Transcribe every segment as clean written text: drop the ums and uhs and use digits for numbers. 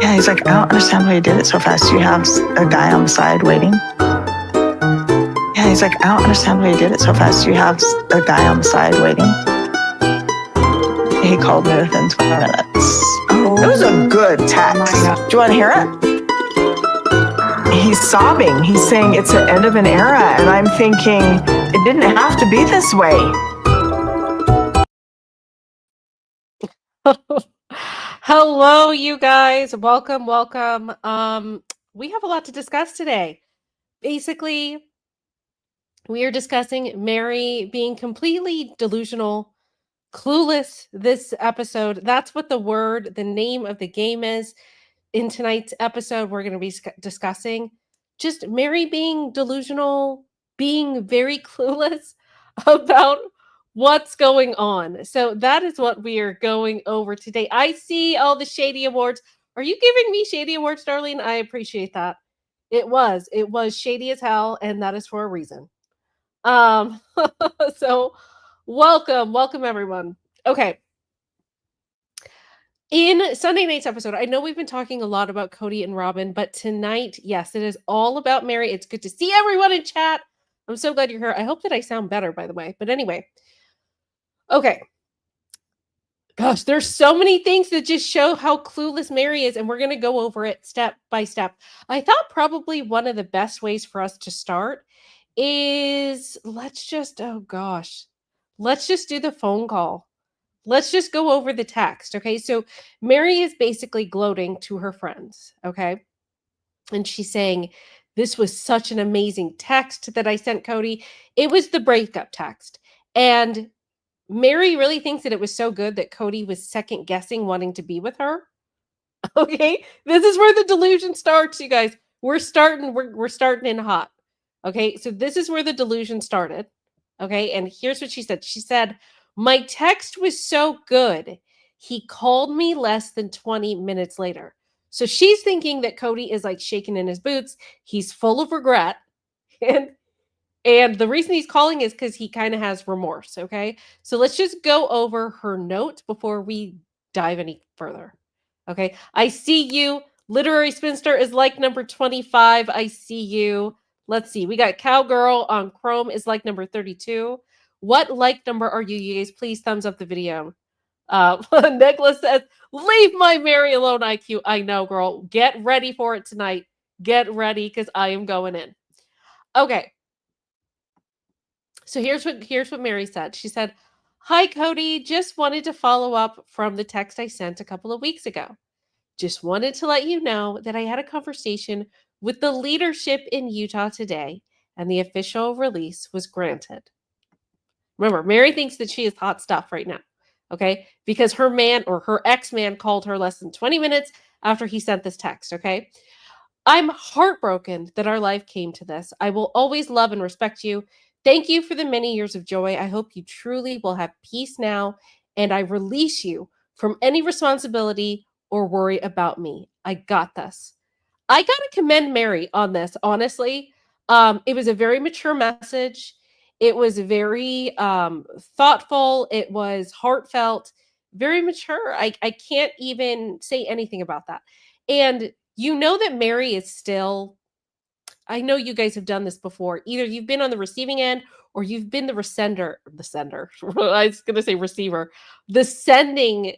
Yeah, he's like, I don't understand why you did it so fast. You have a guy on the side waiting. Yeah, he's like, I don't understand why you did it so fast. You have a guy on the side waiting. He called me within 20 minutes. Oh, it was a good text. Do you want to hear it? He's sobbing. He's saying it's the end of an era. And I'm thinking, it didn't have to be this way. Hello, you guys. Welcome. We have a lot to discuss today. Basically, we are discussing Meri being completely delusional, clueless this episode. That's what the name of the game is. In tonight's episode, we're going to be discussing just Meri being delusional, being very clueless about what's going on. So that is what we are going over today. I see all the shady awards. Are you giving me shady awards, Darlene? I appreciate that. It was shady as hell, and that is for a reason. So welcome everyone. Okay. In Sunday night's episode, I know we've been talking a lot about Kody and Robin, but tonight, yes, it is all about Meri. It's good to see everyone in chat. I'm so glad you're here. I hope that I sound better, by the way. But anyway, okay. Gosh, there's so many things that just show how clueless Meri is, and we're going to go over it step by step. I thought probably one of the best ways for us to start is let's just do the phone call. Let's just go over the text, okay? So Meri is basically gloating to her friends, okay? And she's saying, this was such an amazing text that I sent Kody. It was the breakup text. And Meri really thinks that it was so good that Kody was second guessing wanting to be with her. Okay? This is where the delusion starts, you guys. We're starting in hot. Okay? So this is where the delusion started. Okay? And here's what she said. She said, my text was so good. He called me less than 20 minutes later. So she's thinking that Kody is like shaking in his boots. He's full of regret. And the reason he's calling is because he kind of has remorse. Okay. So let's just go over her note before we dive any further. Okay. I see you. Literary Spinster is like number 25. I see you. Let's see. We got Cowgirl on Chrome is like number 32. What like number are you? You guys, please thumbs up the video. Nicholas says, leave my Meri alone, IQ. I know, girl. Get ready for it tonight. Get ready because I am going in. Okay. So here's what Meri said. She said, hi, Kody. Just wanted to follow up from the text I sent a couple of weeks ago. Just wanted to let you know that I had a conversation with the leadership in Utah today, and the official release was granted. Remember, Meri thinks that she is hot stuff right now, okay? Because her man or her ex-man called her less than 20 minutes after he sent this text, okay? I'm heartbroken that our life came to this. I will always love and respect you. Thank you for the many years of joy. I hope you truly will have peace now, and I release you from any responsibility or worry about me. I got this. I got to commend Meri on this, honestly. It was a very mature message. It was very thoughtful. It was heartfelt, very mature. I can't even say anything about that. And you know that Meri is still, I know you guys have done this before. Either you've been on the receiving end or you've been the sender. I was going to say receiver. The sending,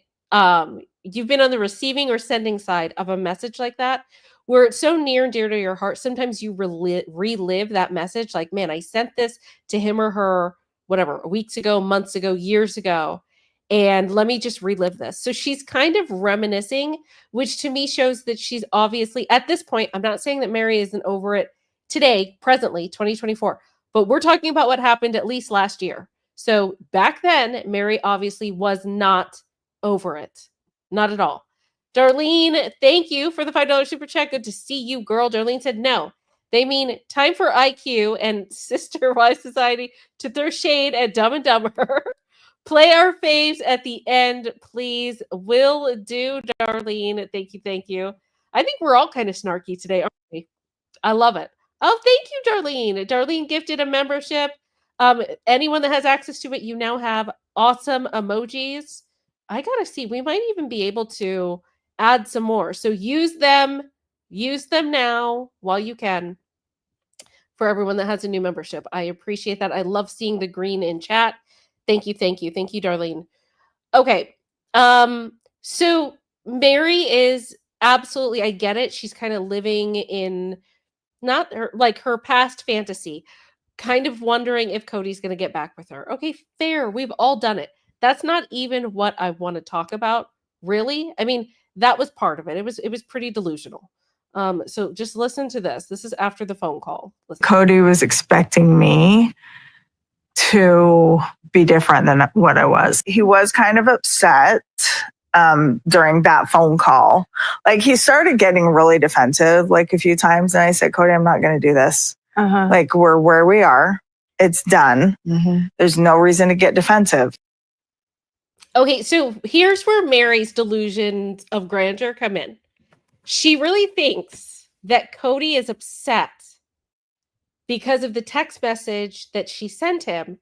you've been on the receiving or sending side of a message like that, where it's so near and dear to your heart. Sometimes you relive that message. Like, man, I sent this to him or her, whatever, weeks ago, months ago, years ago. And let me just relive this. So she's kind of reminiscing, which to me shows that she's obviously, at this point, I'm not saying that Meri isn't over it today, presently, 2024, but we're talking about what happened at least last year. So back then, Meri obviously was not over it. Not at all. Darlene, thank you for the $5 super chat. Good to see you, girl. Darlene said no. They mean time for IQ and Sisterwives Society to throw shade at Dumb and Dumber. Play our faves at the end, please. Will do, Darlene. Thank you. I think we're all kind of snarky today, aren't we? I love it. Oh, thank you, Darlene. Darlene gifted a membership. Anyone that has access to it, you now have awesome emojis. I gotta see. We might even be able to add some more. So use them. Use them now while you can for everyone that has a new membership. I appreciate that. I love seeing the green in chat. Thank you, thank you, thank you, Darlene. Okay. So Meri is absolutely, I get it. She's kind of living in not her like her past fantasy, kind of wondering if Cody's going to get back with her. Okay, fair. We've all done it. That's not even what I want to talk about, really. I mean, that was part of it. It was pretty delusional. So just listen to this. This is after the phone call. Listen. Cody was expecting me to be different than what I was. He was kind of upset during that phone call. Like he started getting really defensive like a few times. And I said, Cody, I'm not going to do this. Like we're where we are. It's done. There's no reason to get defensive. Okay, so here's where Meri's delusions of grandeur come in. She really thinks that Cody is upset because of the text message that she sent him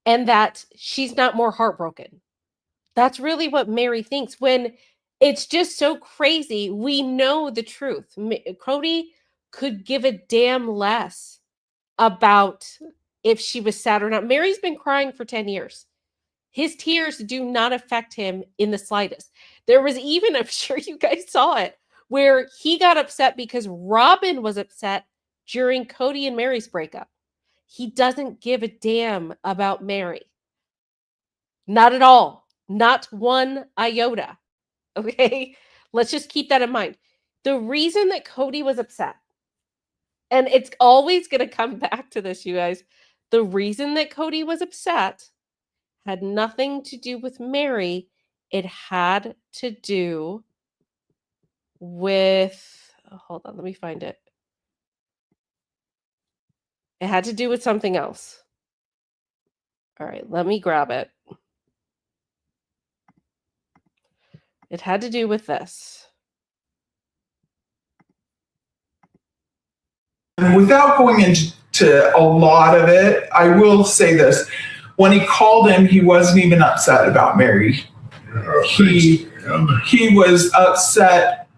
and that she's not more heartbroken. That's really what Meri thinks when it's just so crazy. We know the truth. Cody could give a damn less about if she was sad or not. Meri's been crying for 10 years. His tears do not affect him in the slightest. There was even, I'm sure you guys saw it, where he got upset because Robin was upset during Cody and Meri's breakup. He doesn't give a damn about Meri. Not at all. Not one iota. Okay? Let's just keep that in mind. The reason that Cody was upset, and it's always going to come back to this, you guys. The reason that Cody was upset had nothing to do with Meri. It had to do with, hold on, let me find it. It had to do with something else. All right, let me grab it. It had to do with this. Without going into a lot of it, I will say this. When he called him, he wasn't even upset about Meri. He was upset.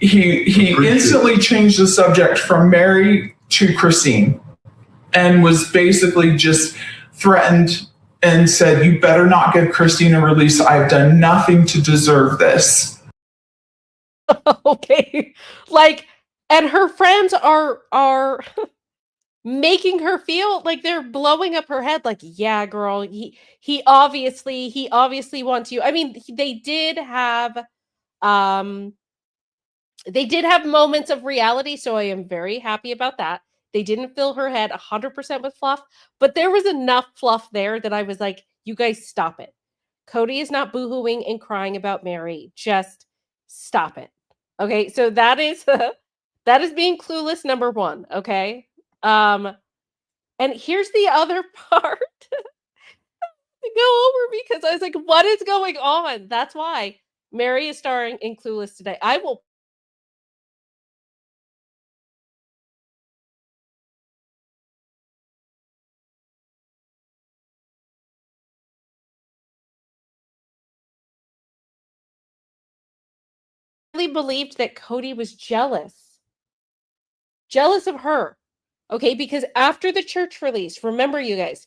He instantly changed the subject from Meri to Christine and was basically just threatened and said, you better not give Christine a release. I've done nothing to deserve this. Okay. Like, and her friends are making her feel like they're blowing up her head like, yeah, girl, he obviously wants you. I mean, they did have moments of reality, so I am very happy about that. They didn't fill her head 100% with fluff, but there was enough fluff there that I was like, you guys stop it. Cody is not boohooing and crying about Meri. Just stop it. Okay, so that is that is being clueless number 1, okay? And here's the other part to go over because I was like, what is going on? That's why Meri is starring in Clueless today. I will really believed that Cody was jealous of her. Okay, because after the church release, remember you guys,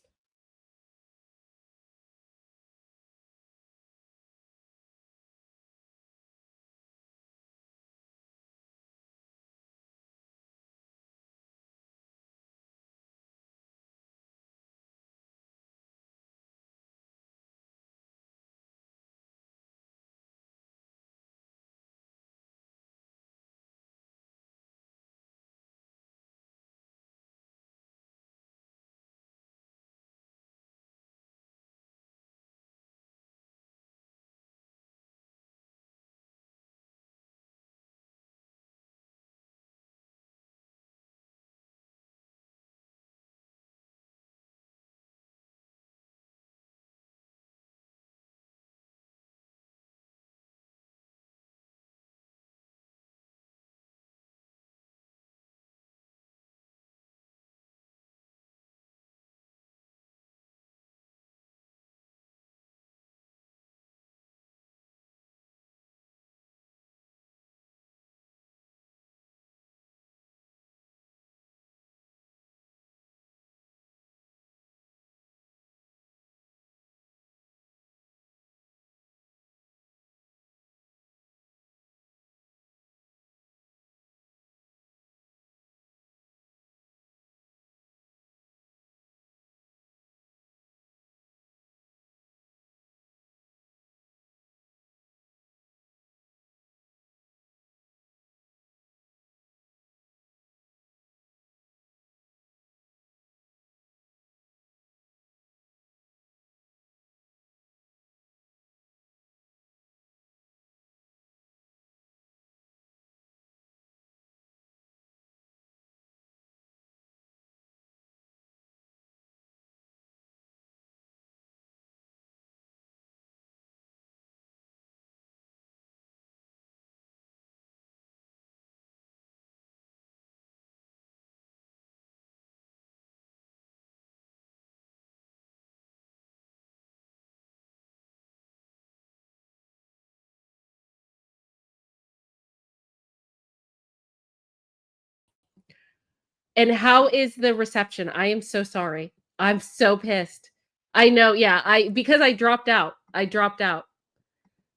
And how is the reception? I am so sorry. I'm so pissed. I know. Yeah, because I dropped out.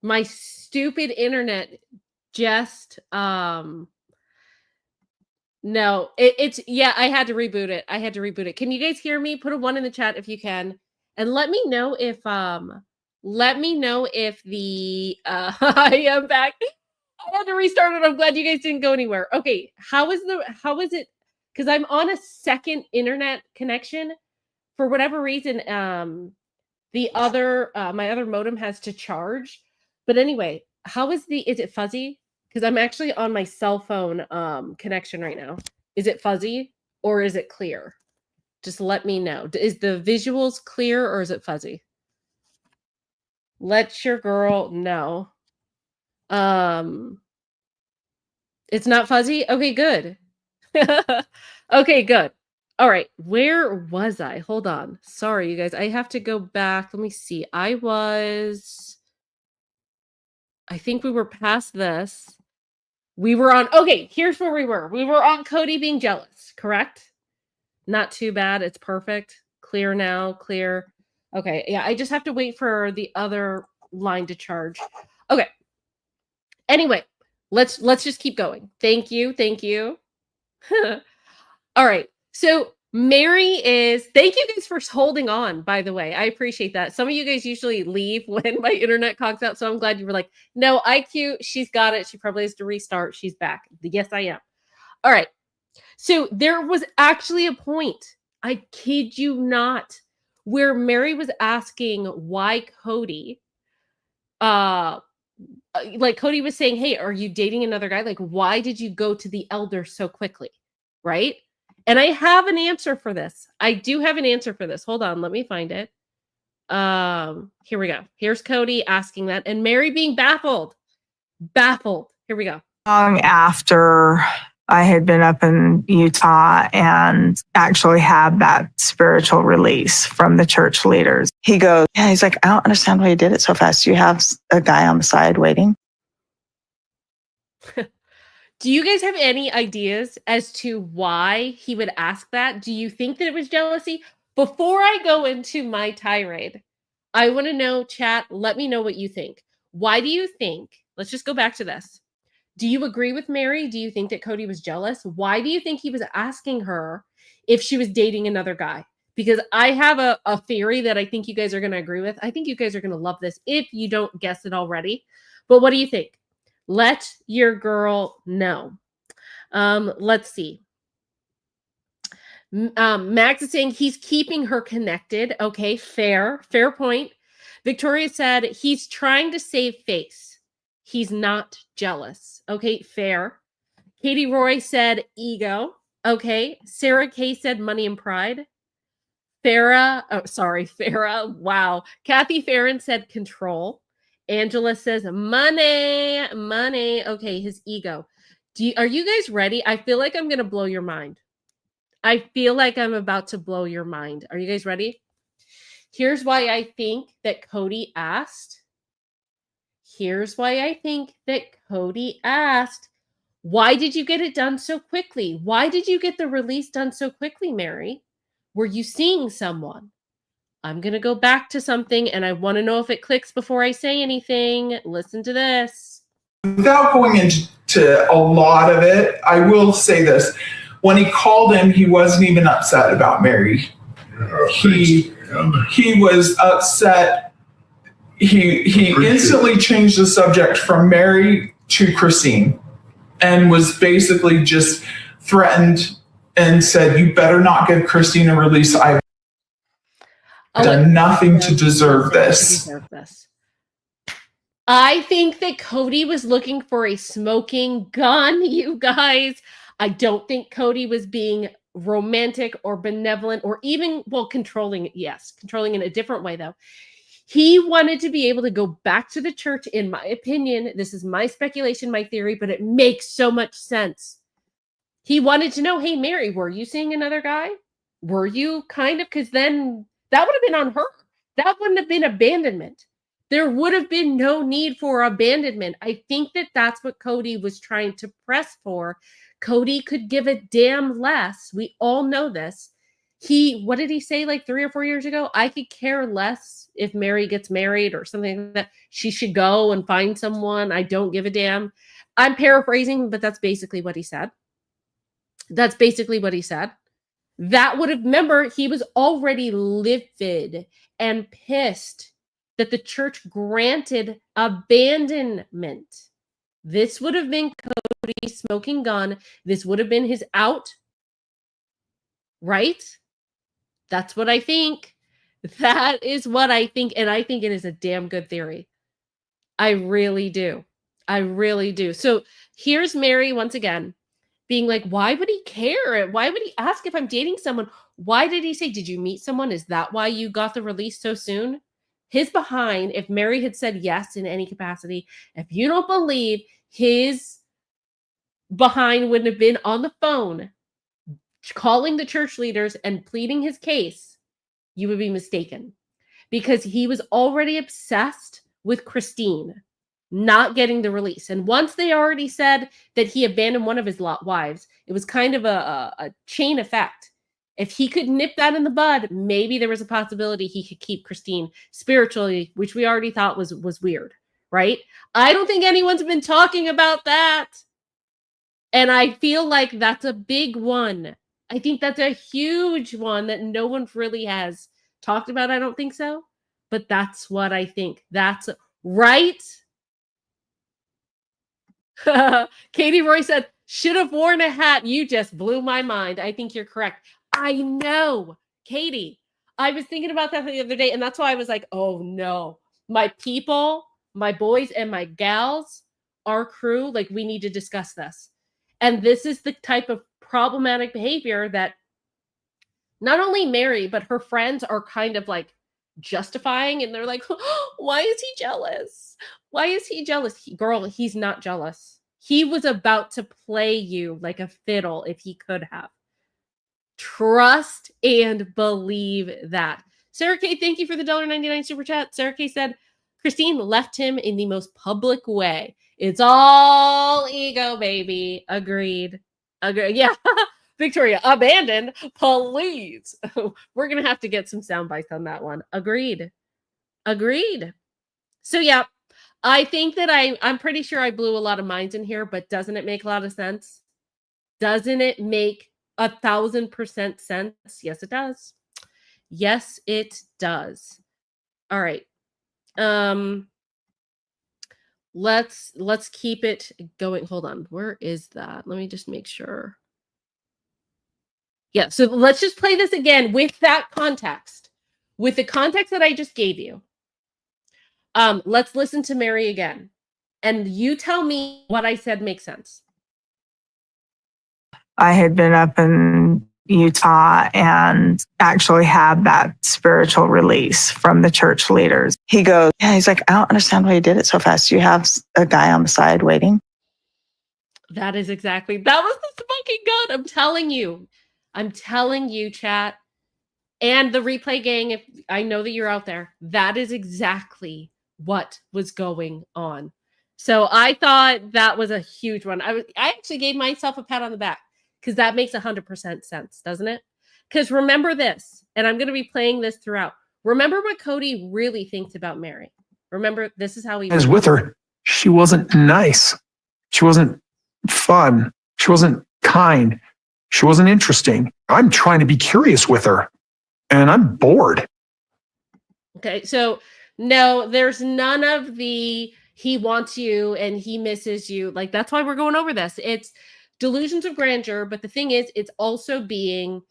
My stupid internet just no, it's yeah, I had to reboot it. Can you guys hear me? Put a 1 in the chat if you can. And let me know if the I am back. I had to restart it. I'm glad you guys didn't go anywhere. Okay, how is it? Because I'm on a second internet connection. For whatever reason, the other my other modem has to charge. But anyway, is it fuzzy? Because I'm actually on my cell phone connection right now. Is it fuzzy or is it clear? Just let me know. Is the visuals clear or is it fuzzy? Let your girl know. It's not fuzzy? Okay, good. Okay, good. All right, where was I? Hold on. Sorry, you guys. I have to go back. Let me see. I think we were past this. We were on, okay, here's where we were. We were on Cody being jealous, correct? Not too bad. It's perfect. Clear now, clear. Okay, yeah, I just have to wait for the other line to charge. Okay. Anyway, let's just keep going. Thank you. All right. So Meri thank you guys for holding on, by the way. I appreciate that. Some of you guys usually leave when my internet conks out. So I'm glad you were like, no, IQ, she's got it. She probably has to restart. She's back. Yes, I am. All right. So there was actually a point, I kid you not, where Meri was asking why Cody, like Cody was saying, hey, are you dating another guy? Like, why did you go to the elder so quickly? Right? And I have an answer for this. I do have an answer for this. Hold on, let me find it. Here we go. Here's Cody asking that, and Meri being baffled. Here we go. Long after I had been up in Utah and actually had that spiritual release from the church leaders. He goes, yeah, he's like, I don't understand why you did it so fast. You have a guy on the side waiting. Do you guys have any ideas as to why he would ask that? Do you think that it was jealousy? Before I go into my tirade, I want to know, chat, let me know what you think. Why do you think, let's just go back to this. Do you agree with Meri? Do you think that Cody was jealous? Why do you think he was asking her if she was dating another guy? Because I have a theory that I think you guys are going to agree with. I think you guys are going to love this if you don't guess it already. But what do you think? Let your girl know. Let's see. Max is saying he's keeping her connected. Okay, fair point. Victoria said he's trying to save face. He's not jealous. Okay, fair. Katie Roy said ego. Okay. Sarah K said money and pride. Farah. Wow. Kathy Farron said control. Angela says money. Okay, his ego. Are you guys ready? I feel like I'm going to blow your mind. I feel like I'm about to blow your mind. Are you guys ready? Here's why I think that Cody asked. Why did you get it done so quickly? Why did you get the release done so quickly, Meri? Were you seeing someone? I'm going to go back to something, and I want to know if it clicks before I say anything. Listen to this. Without going into a lot of it, I will say this. When he called him, he wasn't even upset about Meri. He was upset. He instantly changed the subject from Meri to Christine and was basically just threatened and said, you better not give Christine a release. I've done nothing to deserve this. I think that Cody was looking for a smoking gun, you guys. I don't think Cody was being romantic or benevolent or even, well, controlling. Yes, controlling in a different way, though. He wanted to be able to go back to the church, in my opinion. This is my speculation, my theory, but it makes so much sense. He wanted to know, hey, Meri, were you seeing another guy? Were you kind of? Because then that would have been on her. That wouldn't have been abandonment. There would have been no need for abandonment. I think that that's what Cody was trying to press for. Cody could give a damn less. We all know this. What did he say like 3 or 4 years ago? I could care less if Meri gets married or something like that. She should go and find someone. I don't give a damn. I'm paraphrasing, but that's basically what he said. That's basically what he said. That would have, remember, he was already livid and pissed that the church granted abandonment. This would have been Cody smoking gun. This would have been his out. Right? That's what I think. That is what I think. And I think it is a damn good theory. I really do. I really do. So here's Meri once again being like, why would he care? Why would he ask if I'm dating someone? Why did he say, did you meet someone? Is that why you got the release so soon? His behind, if Meri had said yes in any capacity, if you don't believe his behind wouldn't have been on the phone calling the church leaders and pleading his case, you would be mistaken. Because he was already obsessed with Christine not getting the release. And once they already said that he abandoned one of his wives, it was kind of a chain effect. If he could nip that in the bud, maybe there was a possibility he could keep Christine spiritually, which we already thought was weird, right? I don't think anyone's been talking about that. And I feel like that's a big one. I think that's a huge one that no one really has talked about. I don't think so. But that's what I think. That's right. Katie Roy said, should have worn a hat. You just blew my mind. I think you're correct. I know, Katie. I was thinking about that the other day, and that's why I was like, oh no. My people, my boys and my gals, our crew, like we need to discuss this. And this is the type of problematic behavior that not only Meri, but her friends are kind of like justifying, and they're like, oh, why is he jealous? Why is he jealous? Girl, he's not jealous. He was about to play you like a fiddle if he could have. Trust and believe that. Sarah K, thank you for the $1.99 super chat. Sarah K said, Christine left him in the most public way. It's all ego, baby. Agreed. Yeah. Victoria, abandoned. Please. We're going to have to get some sound bites on that one. Agreed. So, yeah, I think that I'm pretty sure I blew a lot of minds in here, but doesn't it make a lot of sense? Doesn't it make 1,000% sense? Yes, it does. Yes, it does. All right. Let's keep it going. Hold on. Where is that? Let me just make sure. Yeah, so let's just play this again with that context. With the context that I just gave you. Let's listen to Meri again. And you tell me what I said makes sense. I had been up in Utah and actually had that spiritual release from the church leaders. He goes, yeah, he's like, I don't understand why you did it so fast. You have a guy on the side waiting. That was the fucking gun. I'm telling you, chat. And the replay gang, if I know that you're out there, that is exactly what was going on. So I thought that was a huge one. I actually gave myself a pat on the back because that makes 100% sense, doesn't it? Because remember this, and I'm going to be playing this throughout. Remember what Cody really thinks about Meri. Remember, this is how he was with her. She wasn't nice. She wasn't fun. She wasn't kind. She wasn't interesting. I'm trying to be curious with her, and I'm bored. Okay, so no, there's none of the he wants you and he misses you. Like, that's why we're going over this. It's delusions of grandeur, but the thing is, it's also being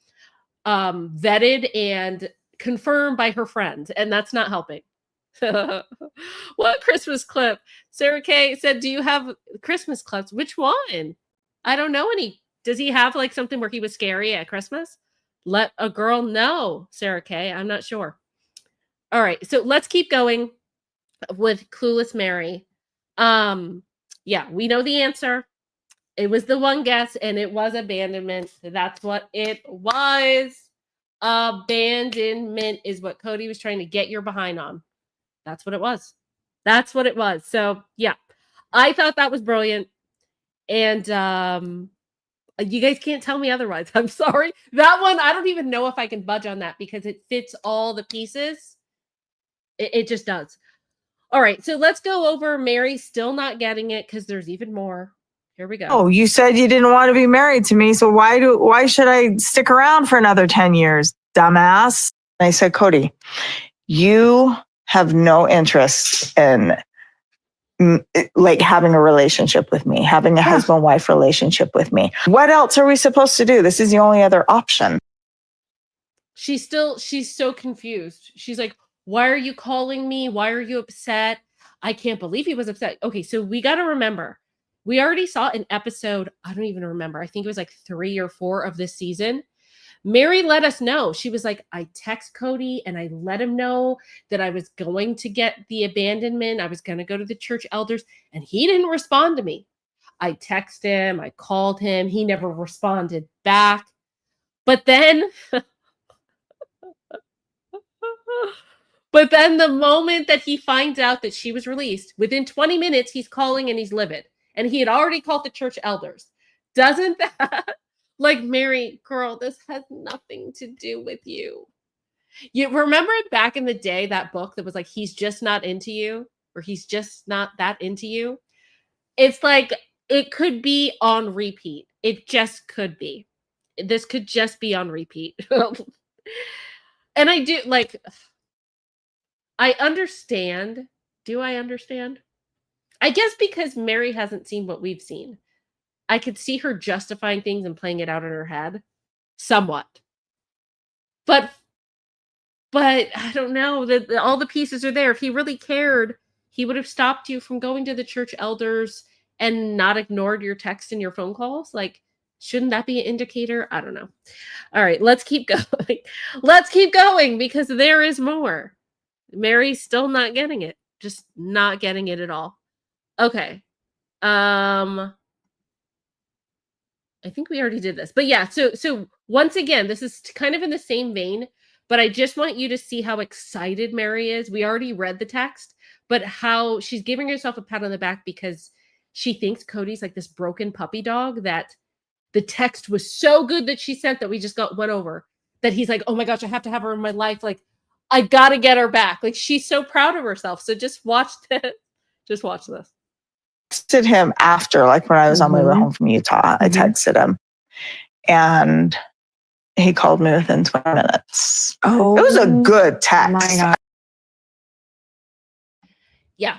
vetted and confirmed by her friends, and that's not helping. What Christmas clip? Sarah K said, do you have Christmas clips? Which one? I don't know any. Does he have like something where he was scary at Christmas? Let a girl know, Sarah K. I'm not sure. All right, so let's keep going with Clueless Meri. Yeah, we know the answer. It was the one guess, and it was abandonment. That's what it was. Abandonment is what Cody was trying to get your behind on. That's what it was. That's what it was. So, yeah, I thought that was brilliant. And You guys can't tell me otherwise. I'm sorry. That one, I don't even know if I can budge on that because it fits all the pieces. It just does. All right, so let's go over Meri still not getting it because there's even more. Here we go. Oh, you said you didn't want to be married to me, so why should I stick around for another 10 years, dumbass? I said, Cody, you have no interest in like having a relationship with me, having a husband-wife relationship with me. What else are we supposed to do? This is the only other option. She's so confused. She's like, why are you calling me? Why are you upset? I can't believe he was upset. Okay, so we got to remember, we already saw an episode, I don't even remember. I think it was like 3 or 4 of this season. Meri let us know. She was like, I text Cody and I let him know that I was going to get the abandonment. I was going to go to the church elders and he didn't respond to me. I texted him. I called him. He never responded back. But then, the moment that he finds out that she was released, within 20 minutes, he's calling and he's livid. And he had already called the church elders. Doesn't that... Like, Meri, girl, this has nothing to do with you. You remember back in the day, that book that was like, he's just not into you, or he's just not that into you? It's like, it could be on repeat. It just could be. This could just be on repeat. And I do, like, I understand. Do I understand? I guess because Meri hasn't seen what we've seen. I could see her justifying things and playing it out in her head somewhat. But I don't know that all the pieces are there. If he really cared, he would have stopped you from going to the church elders and not ignored your text and your phone calls. Like, shouldn't that be an indicator? I don't know. All right, let's keep going. Let's keep going because there is more. Meri's still not getting it. Just not getting it at all. Okay. I think we already did this, but yeah. So once again, this is kind of in the same vein, but I just want you to see how excited Meri is. We already read the text, but how she's giving herself a pat on the back because she thinks Cody's like this broken puppy dog, that the text was so good that she sent that we just went over, that he's like, oh my gosh, I have to have her in my life. Like, I got to get her back. Like, she's so proud of herself. So just watch this. Just watch this. Texted him after, like when I was on my way home from Utah. I texted him and he called me within 20 minutes. Oh, it was a good text. My God. Yeah.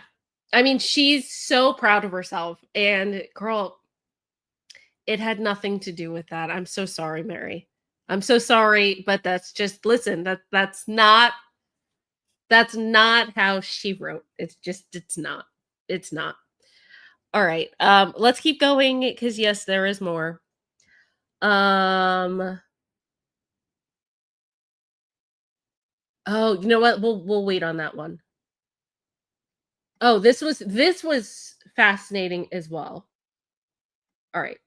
I mean, she's so proud of herself. And girl, it had nothing to do with that. I'm so sorry, Meri. I'm so sorry, but that's just, listen, that's not how she wrote. It's not. All right. Let's keep going because yes, there is more. Oh, you know what? We'll wait on that one. Oh, this was fascinating as well. All right.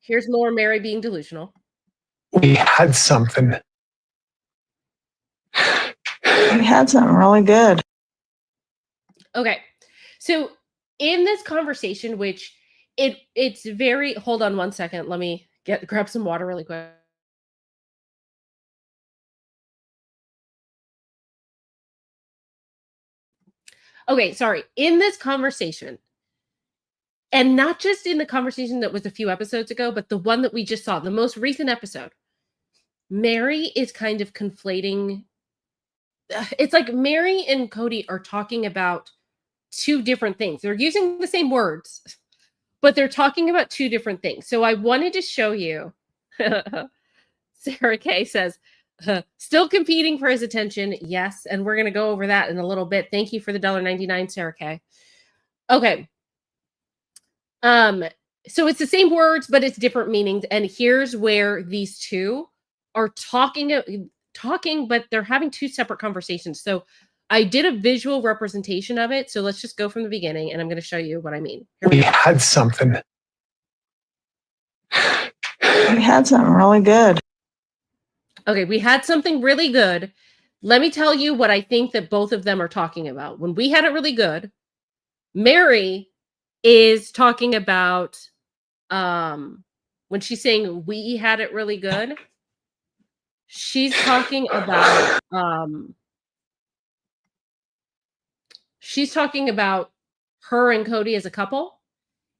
Here's more Meri being delusional. We had something. We had something really good. Okay. So in this conversation, which it's very, hold on one second. Let me grab some water really quick. Okay, sorry. In this conversation, and not just in the conversation that was a few episodes ago, but the one that we just saw, the most recent episode, Meri is kind of conflating. It's like Meri and Cody are talking about 2 different things. They're using the same words, but they're talking about 2 different things. So I wanted to show you. Sarah K says, still competing for his attention. Yes. And we're going to go over that in a little bit. Thank you for the $1.99, Sarah K. Okay. So it's the same words, but it's different meanings. And here's where these 2 are talking, but they're having 2 separate conversations. So I did a visual representation of it. So let's just go from the beginning and I'm going to show you what I mean. We had something. We had something really good. Okay, we had something really good. Let me tell you what I think that both of them are talking about. When we had it really good, Meri is talking about when she's saying we had it really good, she's talking about her and Cody as a couple.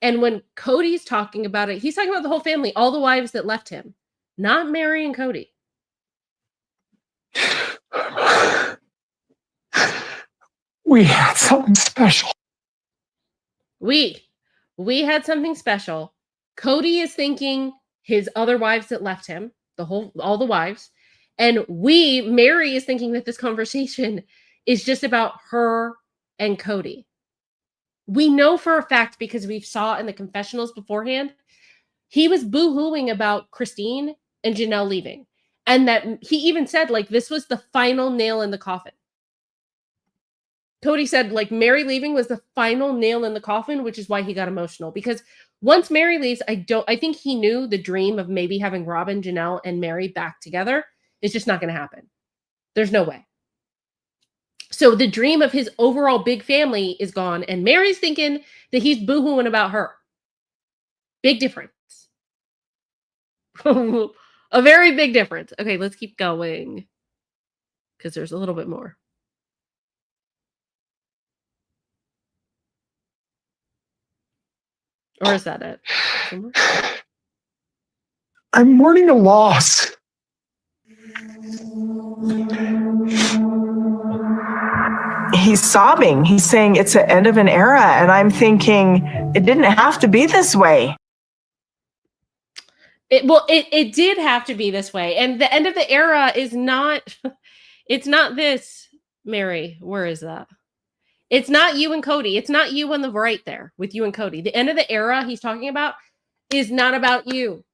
And when Cody's talking about it, he's talking about the whole family, all the wives that left him, not Meri and Cody. We had something special. We had something special. Cody is thinking his other wives that left him, all the wives. And Meri is thinking that this conversation is just about her and Cody. We know for a fact, because we saw in the confessionals beforehand, he was boo-hooing about Christine and Janelle leaving. And that he even said, like, this was the final nail in the coffin. Cody said, like, Meri leaving was the final nail in the coffin, which is why he got emotional. Because once Meri leaves, I think he knew the dream of maybe having Robin, Janelle, and Meri back together is just not going to happen. There's no way. So the dream of his overall big family is gone, and Meri's thinking that he's boo-hooing about her. Big difference. A very big difference. Okay, let's keep going, because there's a little bit more. Or is that it? Somewhere? I'm mourning a loss. He's sobbing. He's saying it's the end of an era. And I'm thinking it didn't have to be this way. It did have to be this way. And the end of the era is not, it's not this, Meri. Where is that? It's not you and Cody. It's not you on the right there with you and Cody. The end of the era he's talking about is not about you.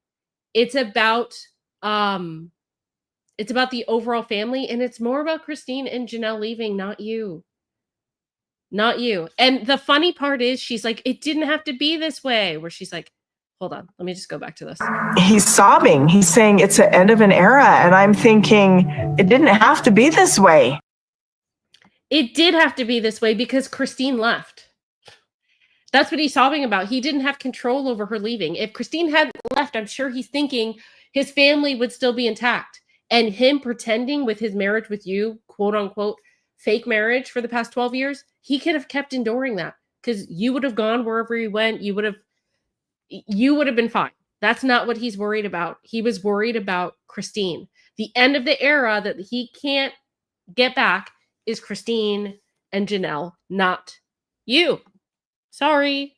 It's about the overall family, and it's more about Christine and Janelle leaving, not you. Not you. And the funny part is she's like, it didn't have to be this way, where she's like, hold on, let me just go back to this. He's sobbing. He's saying it's the end of an era. And I'm thinking it didn't have to be this way. It did have to be this way because Christine left. That's what he's sobbing about. He didn't have control over her leaving. If Christine hadn't left, I'm sure he's thinking his family would still be intact. And him pretending with his marriage with you, quote unquote, fake marriage for the past 12 years, he could have kept enduring that because you would have gone wherever he went. You would have been fine. That's not what he's worried about. He was worried about Christine. The end of the era that he can't get back is Christine and Janelle, not you. Sorry,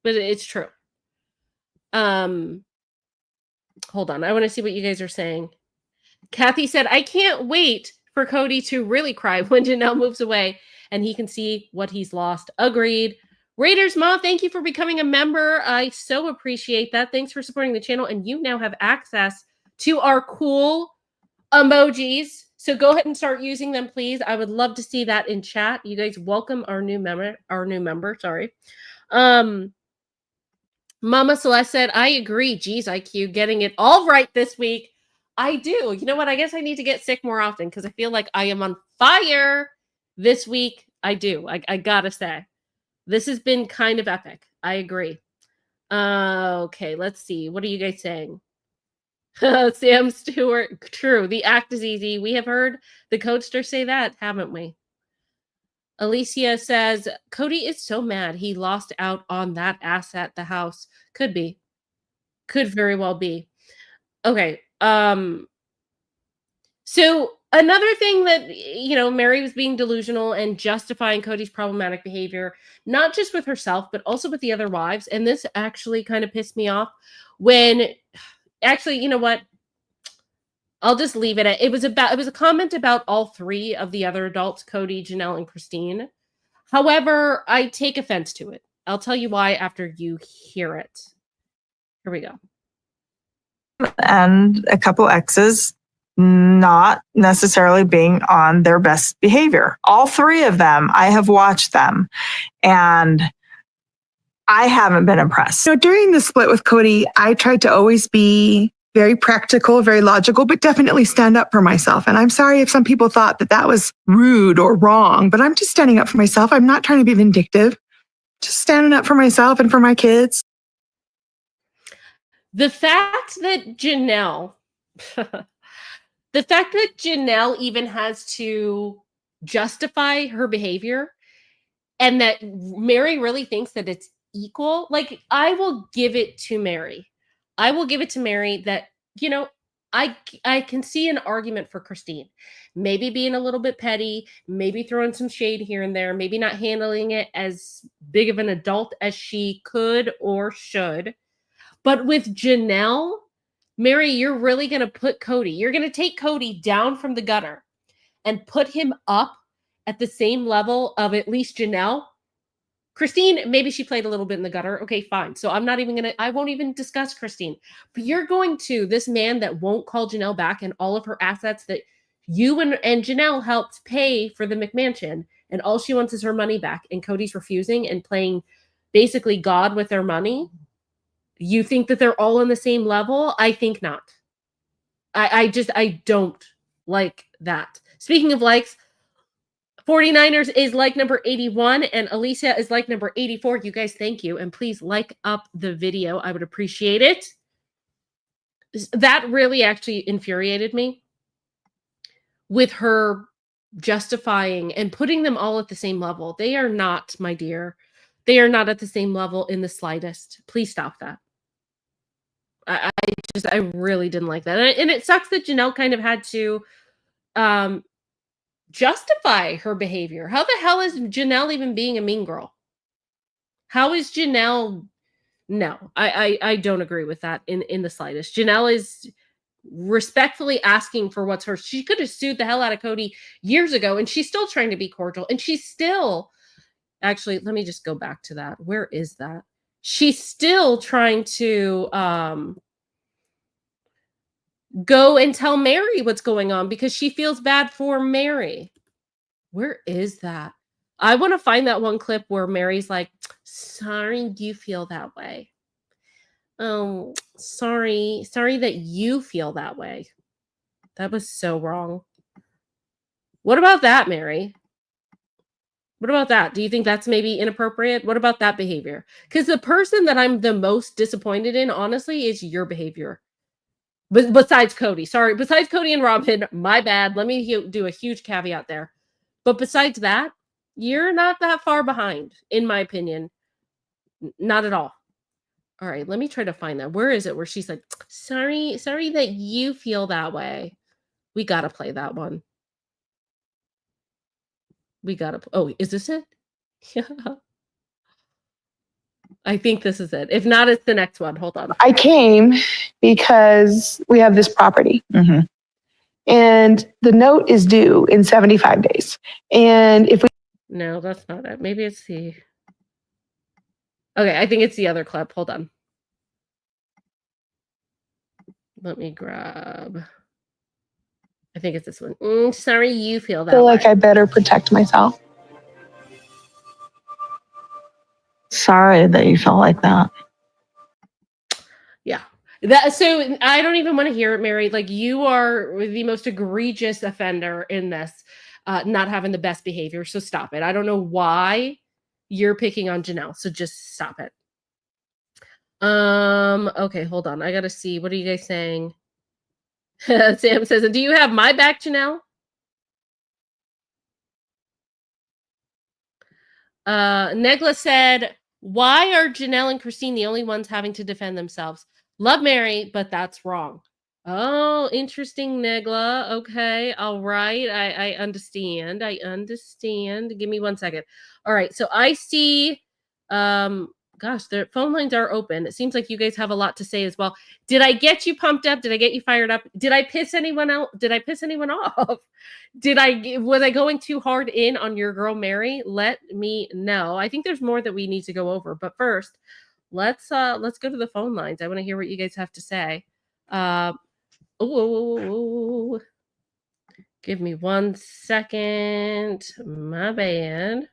but it's true. Hold on. I want to see what you guys are saying. Kathy said, I can't wait for Cody to really cry when Janelle moves away and he can see what he's lost. Agreed. Raiders Mom, thank you for becoming a member. I so appreciate that. Thanks for supporting the channel. And you now have access to our cool emojis. So go ahead and start using them, please. I would love to see that in chat. You guys welcome our new member. Sorry. Mama Celeste said, I agree. Geez, IQ, getting it all right this week. I do. You know what? I guess I need to get sick more often because I feel like I am on fire this week. I do. I gotta say. This has been kind of epic. I agree. Okay, let's see. What are you guys saying? Sam Stewart, true. The act is easy. We have heard the coaster say that, haven't we? Alicia says, Cody is so mad he lost out on that asset, the house. Could be. Could very well be. Okay. So another thing that, Meri was being delusional and justifying Cody's problematic behavior, not just with herself, but also with the other wives. And this actually kind of pissed me off when, actually, you know what? I'll just leave it at, it was a comment about all three of the other adults, Cody, Janelle, and Christine. However, I take offense to it. I'll tell you why after you hear it. Here we go. And a couple exes not necessarily being on their best behavior. All three of them, I have watched them and I haven't been impressed. So during the split with Cody, I tried to always be very practical, very logical, but definitely stand up for myself. And I'm sorry if some people thought that that was rude or wrong, but I'm just standing up for myself. I'm not trying to be vindictive, just standing up for myself and for my kids. The fact that Janelle, the fact that Janelle even has to justify her behavior and that Meri really thinks that it's equal, like, I will give it to Meri. I will give it to Meri that, you know, I can see an argument for Christine. Maybe being a little bit petty, maybe throwing some shade here and there, maybe not handling it as big of an adult as she could or should. But with Janelle, Meri, you're really going to put Cody, you're going to take Cody down from the gutter and put him up at the same level of at least Janelle. Christine, maybe she played a little bit in the gutter. Okay, fine. So I won't even discuss Christine. But you're going to, this man that won't call Janelle back and all of her assets that you and Janelle helped pay for the McMansion, and all she wants is her money back, and Cody's refusing and playing basically God with their money. You think that they're all on the same level? I think not. I don't like that. Speaking of likes, 49ers is like number 81 and Alicia is like number 84. You guys, thank you. And please like up the video. I would appreciate it. That really actually infuriated me with her justifying and putting them all at the same level. They are not, my dear. They are not at the same level in the slightest. Please stop that. I really didn't like that. And it sucks that Janelle kind of had to justify her behavior. How the hell is Janelle even being a mean girl? How is Janelle? No, I don't agree with that in the slightest. Janelle is respectfully asking for what's hers. She could have sued the hell out of Cody years ago, and she's still trying to be cordial. And she's still, actually, let me just go back to that. Where is that? She's still trying to go and tell Meri what's going on because she feels bad for Meri. Where is that? I want to find that one clip where Mary's like, sorry you feel that way. Oh, sorry that you feel that way. That was so wrong. What about that, Meri? What about that? Do you think that's maybe inappropriate? What about that behavior? Because the person that I'm the most disappointed in, honestly, is your behavior. Besides Cody. Sorry, besides Cody and Robin, my bad. Let me do a huge caveat there. But besides that, you're not that far behind, in my opinion. Not at all. All right, let me try to find that. Where is it? Where she's like, sorry that you feel that way. We got to play that one. We got to. Oh, is this it? Yeah. I think this is it. If not, it's the next one. Hold on. I came because we have this property. Mm-hmm. And the note is due in 75 days. And if we... No, that's not it. Maybe it's the... Okay, I think it's the other clip. Hold on. Let me grab... I think it's this one. Sorry you feel that feel way. like I better protect myself. Sorry that you felt like that. Yeah. So I don't even want to hear it, Meri. Like, you are the most egregious offender in this, not having the best behavior. So stop it. I don't know why you're picking on Janelle. So just stop it. Okay, hold on. I gotta see. What are you guys saying? Sam says, do you have my back, Janelle? Negla said, why are Janelle and Christine the only ones having to defend themselves? Love Meri, but that's wrong. Oh, interesting, Negla. Okay, all right. I understand. I understand. Give me 1 second. All right, so I see, gosh, the phone lines are open. It seems like you guys have a lot to say as well. Did I get you pumped up? Did I get you fired up? Did I piss anyone out? Did I piss anyone off? Was I going too hard in on your girl Meri? Let me know. I think there's more that we need to go over, but first, let's go to the phone lines. I want to hear what you guys have to say. Give me 1 second. My bad.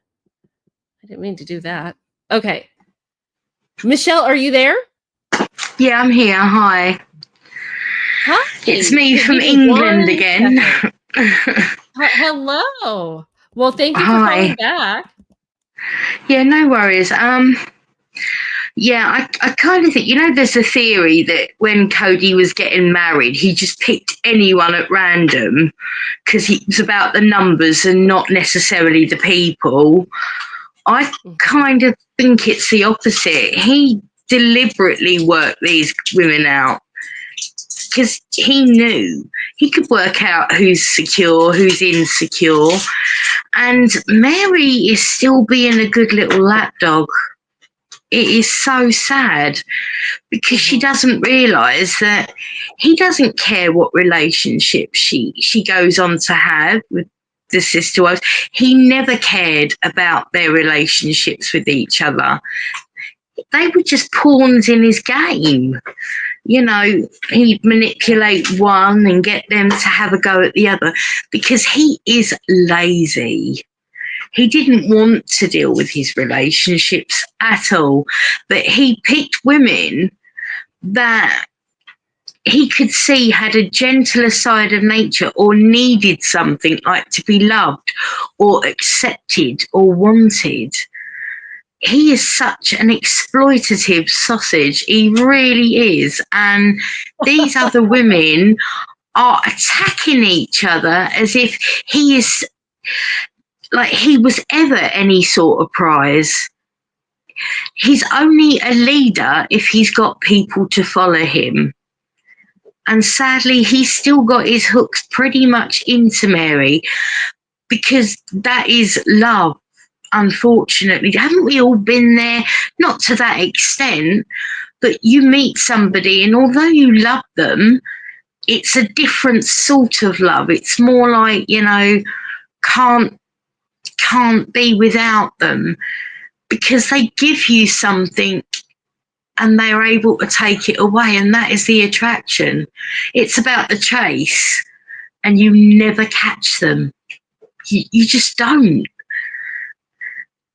I didn't mean to do that. Okay. Michelle, are you there? Yeah, I'm here. Hi. Hi. It's me from England again. Hello. Well, thank you for calling back. Yeah, no worries. Yeah, I kind of think, there's a theory that when Cody was getting married, he just picked anyone at random because it was about the numbers and not necessarily the people. I kind of think it's the opposite. He deliberately worked these women out because he knew he could work out who's secure, who's insecure. And Meri is still being a good little lapdog. It is so sad because she doesn't realise that he doesn't care what relationship she goes on to have with the Sisterwives. He never cared about their relationships with each other. They were just pawns in his game. He'd manipulate one and get them to have a go at the other because he is lazy. He didn't want to deal with his relationships at all, but he picked women that he could see had a gentler side of nature or needed something like to be loved or accepted or wanted. He is such an exploitative sausage. He really is. And these other women are attacking each other as if he is like he was ever any sort of prize. He's only a leader if he's got people to follow him. And sadly, he's still got his hooks pretty much into Meri because that is love, unfortunately. Haven't we all been there? Not to that extent, but you meet somebody and although you love them, it's a different sort of love. It's more like, can't be without them because they give you something and they are able to take it away, and that is the attraction. It's about the chase and you never catch them. You just don't.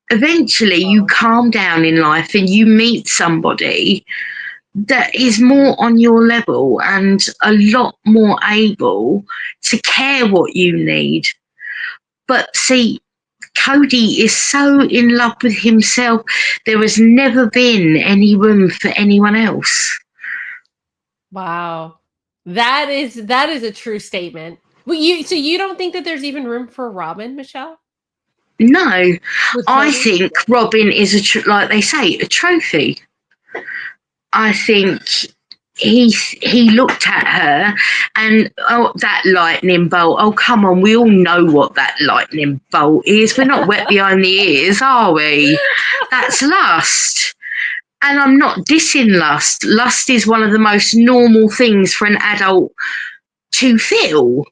Eventually you calm down in life and you meet somebody that is more on your level and a lot more able to care what you need. But see, Cody is so in love with himself. There has never been any room for anyone else. Wow. That is a true statement. Well, so you don't think that there's even room for Robin, Michelle? No, I think Robin is like they say, a trophy. I think he looked at her and that lightning bolt. Oh, come on, we all know what that lightning bolt is. We're not wet behind the ears, are we? That's lust. And I'm not dissing lust. Lust is one of the most normal things for an adult to feel.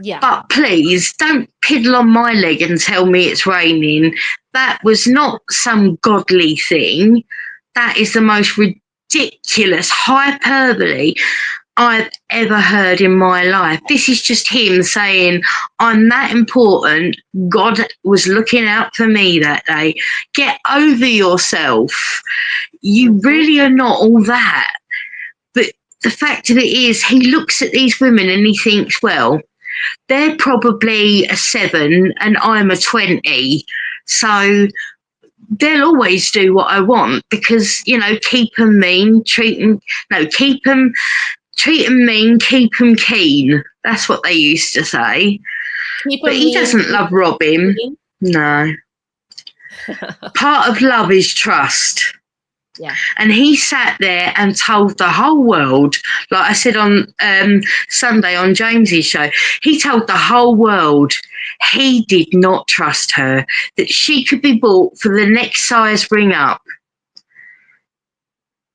Yeah. But please don't piddle on my leg and tell me it's raining. That was not some godly thing. That is the most ridiculous hyperbole I've ever heard in my life. This is just him saying, I'm that important. God was looking out for me that day. Get over yourself. You really are not all that. But the fact of it is, he looks at these women and he thinks, well, they're probably a 7 and I'm a 20. So they'll always do what I want because, keep them mean, treat them mean, keep them keen. That's what they used to say. But he doesn't love Robin. No. Part of love is trust. Yeah. And he sat there and told the whole world, like I said on Sunday on James's show, he told the whole world he did not trust her, that she could be bought for the next size ring up.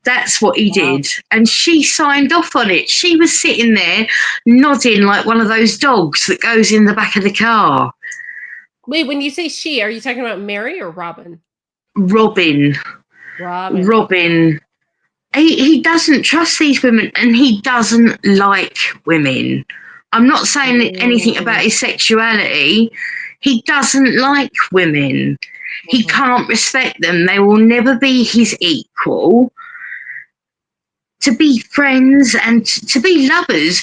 That's what he did. And she signed off on it. She was sitting there nodding like one of those dogs that goes in the back of the car. Wait, when you say she, are you talking about Meri or Robin? Robin. He doesn't trust these women and he doesn't like women. I'm not saying anything about his sexuality. He doesn't like women. He can't respect them. They will never be his equal. To be friends and to be lovers,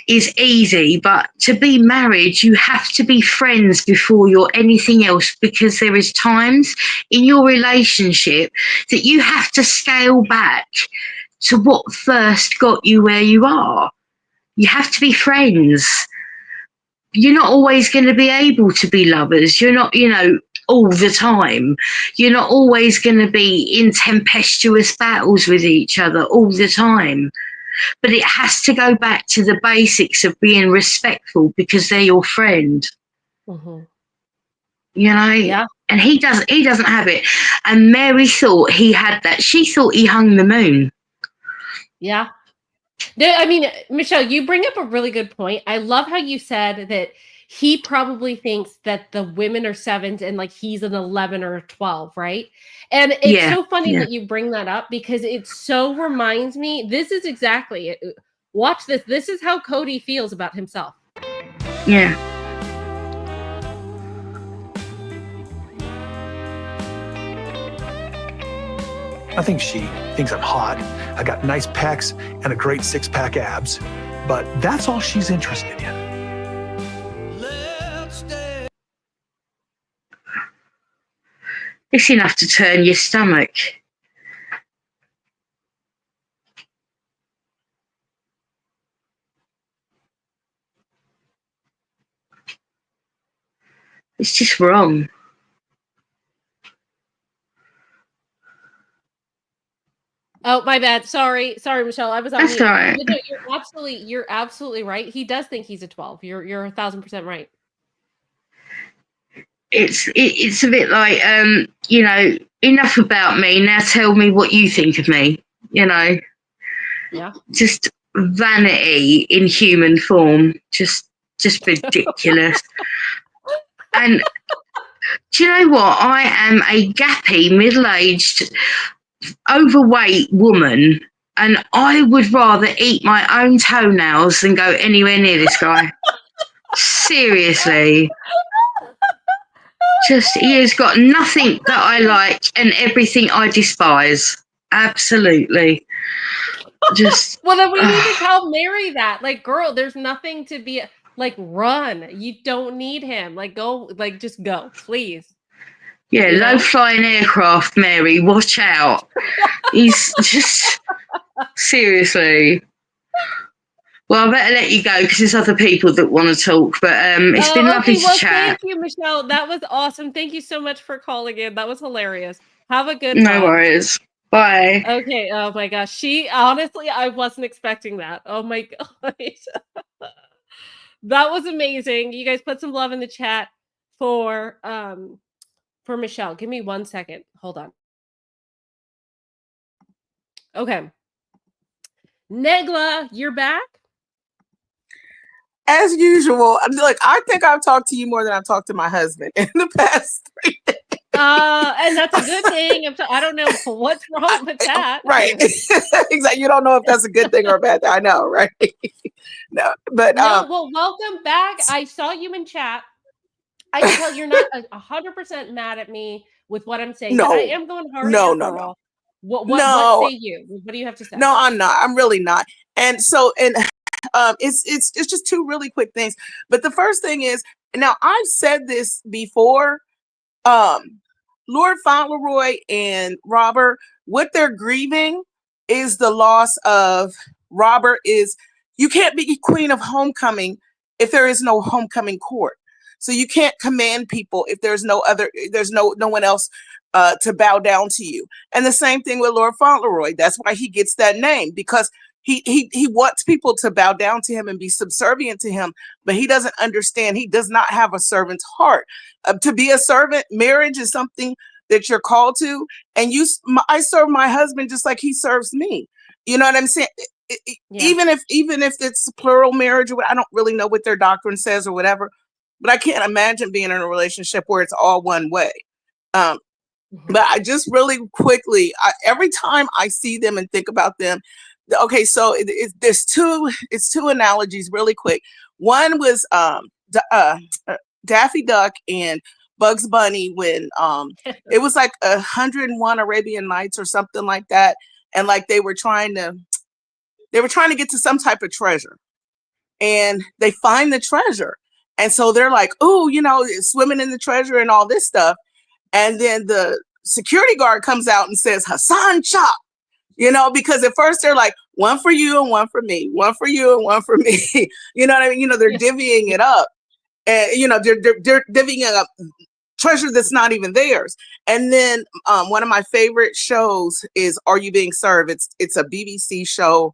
is easy, but to be married, you have to be friends before you're anything else, because there is times in your relationship that you have to scale back to what first got you where you are. You have to be friends. You're not always going to be able to be lovers. You're not, all the time. You're not always going to be in tempestuous battles with each other all the time. But it has to go back to the basics of being respectful, because they're your friend. Mm-hmm. Yeah. And he doesn't have it. And Meri thought he had that. She thought he hung the moon. Yeah. No, I mean, Michelle, you bring up a really good point. I love how you said that he probably thinks that the women are 7s and like he's an 11 or a 12, right? And it's so funny that you bring that up, because it so reminds me, this is exactly it. Watch this. This is how Cody feels about himself. Yeah. I think she thinks I'm hot. I got nice pecs and a great 6-pack abs, but that's all she's interested in. It's enough to turn your stomach. It's just wrong. Oh, my bad. Sorry, Michelle. I was on That's mute. all right. No, you're absolutely right. He does think he's a 12. You're 1,000% right. It's a bit like, enough about me. Now tell me what you think of me. Yeah. Just vanity in human form. Just ridiculous. And do you know what? I am a gappy, middle-aged, overweight woman, and I would rather eat my own toenails than go anywhere near this guy. Seriously. He has got nothing that I like and everything I despise. Absolutely. Well, then we need to tell Meri that. Like, girl, there's nothing to be like, run. You don't need him. Like, go, like, just go, please. Yeah, low-flying aircraft, Meri. Watch out. He's just seriously. Well, I better let you go because there's other people that want to talk. But it's been lovely to chat. Thank you, Michelle. That was awesome. Thank you so much for calling in. That was hilarious. Have a good No worries. Bye. Okay. Oh my gosh. Honestly, I wasn't expecting that. Oh my gosh. That was amazing. You guys put some love in the chat for Michelle. Give me 1 second. Hold on. Okay. Negla, you're back? As usual, look, I think I've talked to you more than I've talked to my husband in the past 3 days. And that's a good thing. I don't know what's wrong with that. Right. Exactly. You don't know if that's a good thing or a bad thing. I know, right? No, but well, welcome back. I saw you in chat. I can tell you're not 100% mad at me with what I'm saying. No, I am going hard. No. What say you? What do you have to say? No, I'm not. I'm really not. And so, it's just 2 really quick things. But the first thing is, now I've said this before, Lord Fauntleroy and Robert, what they're grieving is the loss of Robert. Is you can't be queen of homecoming if there is no homecoming court. So you can't command people if there's no one else to bow down to you. And the same thing with Lord Fauntleroy. That's why he gets that name, because he wants people to bow down to him and be subservient to him, but he doesn't understand. He does not have a servant's heart. To be a servant, marriage is something that you're called to, and I serve my husband just like he serves me. You know what I'm saying? Yeah. Even if it's plural marriage, or I don't really know what their doctrine says or whatever, but I can't imagine being in a relationship where it's all one way. But I just really quickly, every time I see them and think about them. Okay, so there's 2 analogies really quick. One was Daffy Duck and Bugs Bunny when it was like 101 Arabian Nights or something like that, and like they were trying to get to some type of treasure, and they find the treasure. And so they're like, oh, swimming in the treasure and all this stuff. And then the security guard comes out and says, Hassan Chop, because at first they're like, one for you and one for me, one for you and one for me. You know what I mean? They're divvying it up. And, they're divvying up treasure that's not even theirs. And then one of my favorite shows is Are You Being Served? It's a BBC show.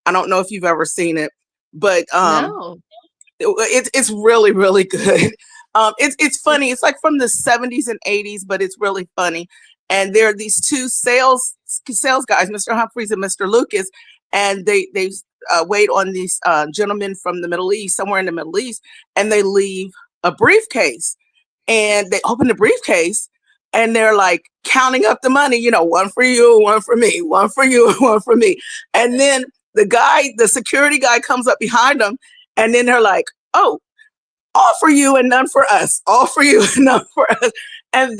I don't know if you've ever seen it, but No. it's really, really good. It's funny. It's like from the 70s and 80s, but it's really funny. And there are these two sales guys, Mr. Humphreys and Mr. Lucas, and they wait on these gentlemen from the Middle East, somewhere in the Middle East, and they leave a briefcase. And they open the briefcase and they're like counting up the money, one for you, one for me, one for you, one for me. And then the security guy comes up behind them, and then they're like, oh, all for you and none for us, all for you and none for us. And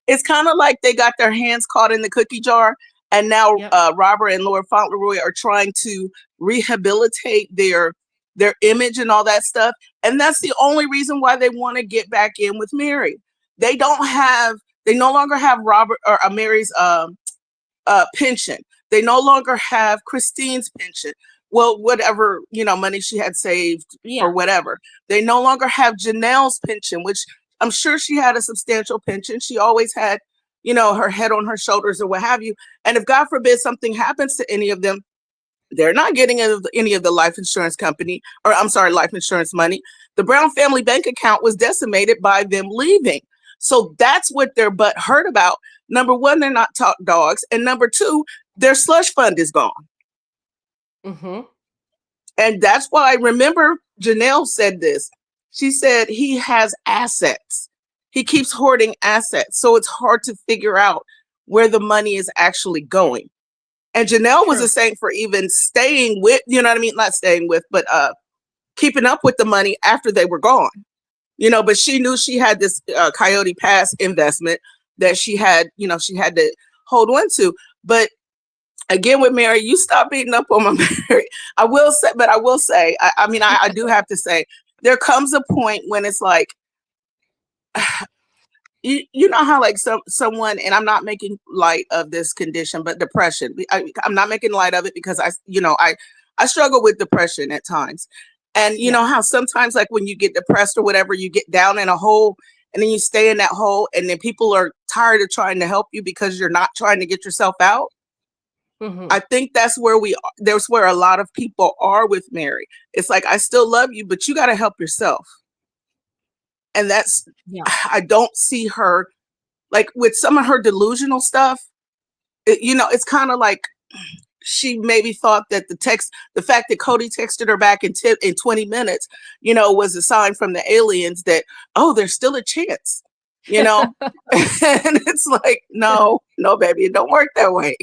it's kind of like they got their hands caught in the cookie jar. And now Robert and Lord Fauntleroy are trying to rehabilitate their image and all that stuff. And that's the only reason why they want to get back in with Meri. They no longer have Robert or Mary's pension. They no longer have Christine's pension. Well, whatever, money she had saved or whatever. They no longer have Janelle's pension, which I'm sure she had a substantial pension. She always had, her head on her shoulders or what have you. And if God forbid something happens to any of them, they're not getting any of the life insurance life insurance money. The Brown family bank account was decimated by them leaving. So that's what their butt hurt about. Number one, they're not top dogs. And number two, their slush fund is gone. Mm-hmm. And that's why, remember, Janelle said this. She said he has assets. He keeps hoarding assets. So it's hard to figure out where the money is actually going. And Janelle was a saint for even staying with, not staying with, but keeping up with the money after they were gone. But she knew she had this Coyote Pass investment that she had to hold on to. But again, with Meri, you stop beating up on my Meri. I will say, I do have to say, there comes a point when it's like, you know how like someone, and I'm not making light of this condition, but depression. I'm not making light of it because I struggle with depression at times. And you know how sometimes like when you get depressed or whatever, you get down in a hole and then you stay in that hole and then people are tired of trying to help you because you're not trying to get yourself out. Mm-hmm. I think that's where a lot of people are with Meri. It's like, I still love you, but you got to help yourself. And I don't see her like with some of her delusional stuff. It's kind of like she maybe thought that the fact that Cody texted her back in 20 minutes, was a sign from the aliens that, oh, there's still a chance, and it's like, no, baby, it don't work that way.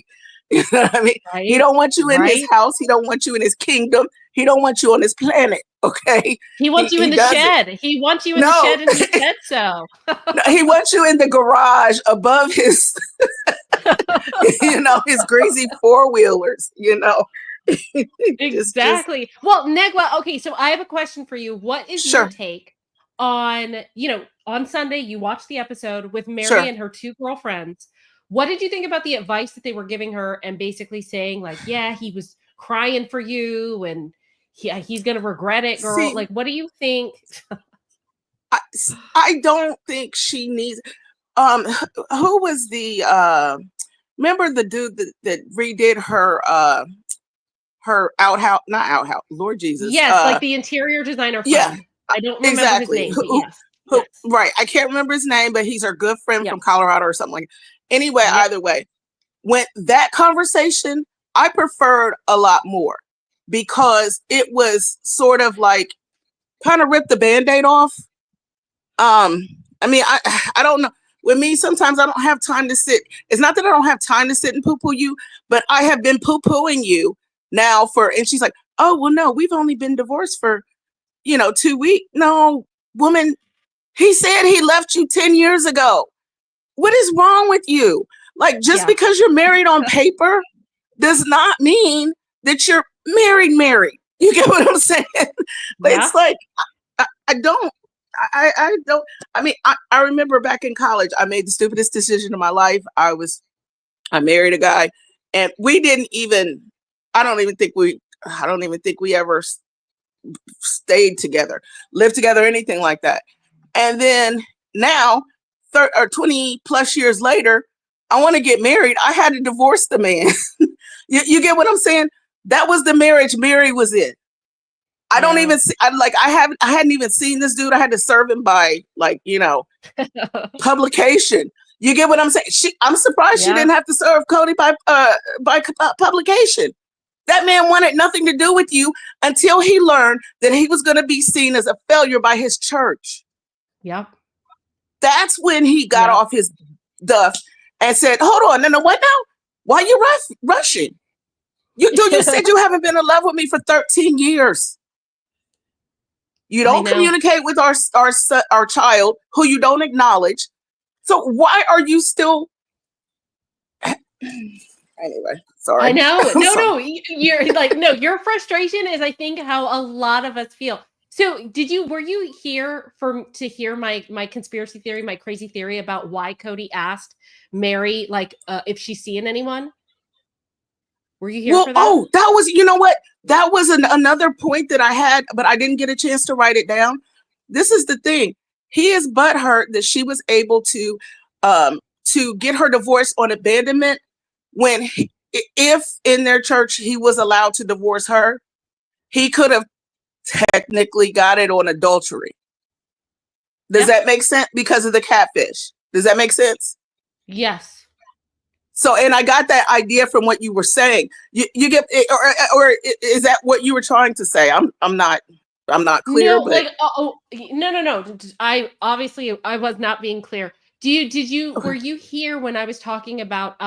You know what I mean? Right. He don't want you in his house. He don't want you in his kingdom. He don't want you on his planet. Okay. He wants you in the shed. He wants you in the shed, and he said so. No, he wants you in the garage above his, his greasy 4-wheelers, Exactly. Well, Negwa, okay, so I have a question for you. What is your take on, on Sunday, you watched the episode with Meri and her 2 girlfriends. What did you think about the advice that they were giving her and basically saying like, yeah, he was crying for you and he's going to regret it, girl? See, like, what do you think? I don't think she needs, who was remember the dude that redid her outhouse, not outhouse, Lord Jesus. Yes, like the interior designer. Yeah. I don't remember his name. Yes. Right. I can't remember his name, but he's our good friend from Colorado or something like that. Anyway, either way, when that conversation, I preferred a lot more because it was sort of like kind of ripped the Band-Aid off. I don't know. With me, sometimes I don't have time to sit. It's not that I don't have time to sit and poo-poo you, but I have been poo-pooing you now and she's like, oh, well, no, we've only been divorced for, 2 weeks. No, woman, he said he left you 10 years ago. What is wrong with you? Like, just because you're married on paper does not mean that you're married. You get what I'm saying? Yeah. It's like, I don't. I don't. I mean, I remember back in college, I made the stupidest decision of my life. I married a guy, and we didn't even. I don't even think we ever stayed together, lived together, anything like that. And then now, 20 plus years later, I want to get married. I had to divorce the man. You get what I'm saying? That was the marriage Meri was in. I don't even see. I hadn't even seen this dude. I had to serve him by publication. You get what I'm saying? I'm surprised she didn't have to serve Cody by publication. That man wanted nothing to do with you until he learned that he was going to be seen as a failure by his church. Yep. That's when he got off his duff and said, "Hold on, no, what now? Why are you rushing? You said you haven't been in love with me for 13 years. You don't communicate with our child who you don't acknowledge. So why are you still?" Anyway, sorry. I know. No, you're like, no, your frustration is, I think, how a lot of us feel. So were you here to hear my conspiracy theory, my crazy theory about why Cody asked Meri, if she's seeing anyone? Were you here for that? Oh, that was, you know what? That was another point that I had, but I didn't get a chance to write it down. This is the thing. He is butthurt that she was able to get her divorce on abandonment when if in their church he was allowed to divorce her, he could have technically got it on adultery. Does that make sense? Because of the catfish. Does that make sense? Yes. So, and I got that idea from what you were saying. You get, or is that what you were trying to say? I'm not clear. No, but no. I was not being clear. Were you here when I was talking about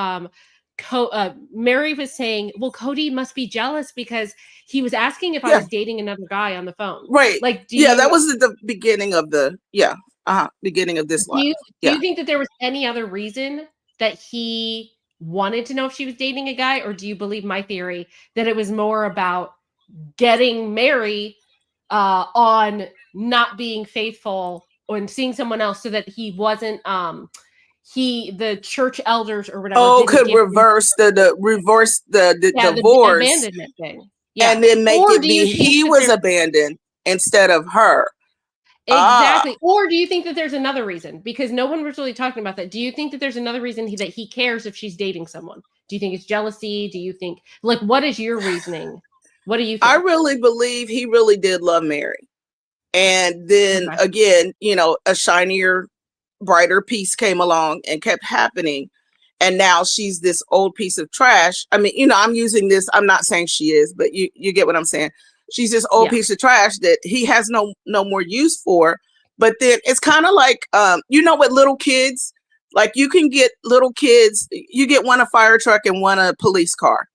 Meri was saying, well, Cody must be jealous because he was asking if I was dating another guy on the phone. Right. Like, that was the beginning of beginning of this line. Do you think that there was any other reason that he wanted to know if she was dating a guy, or do you believe my theory that it was more about getting Meri on not being faithful and seeing someone else so that he wasn't the church elders or whatever could reverse the divorce the abandonment thing, and then make it be he was abandoned instead of her. Exactly. Or do you think that there's another reason? Because no one was really talking about that. Do you think that there's another reason that he cares if she's dating someone? Do you think it's jealousy? Do you think, what is your reasoning? What do you think? I really believe he really did love Meri. And then again, a shinier, brighter piece came along and kept happening. And now she's this old piece of trash. I mean, I'm using this. I'm not saying she is, but you get what I'm saying. She's this old piece of trash that he has no more use for. But then it's kind of like, with little kids, like you can get little kids, you get one a fire truck and one a police car.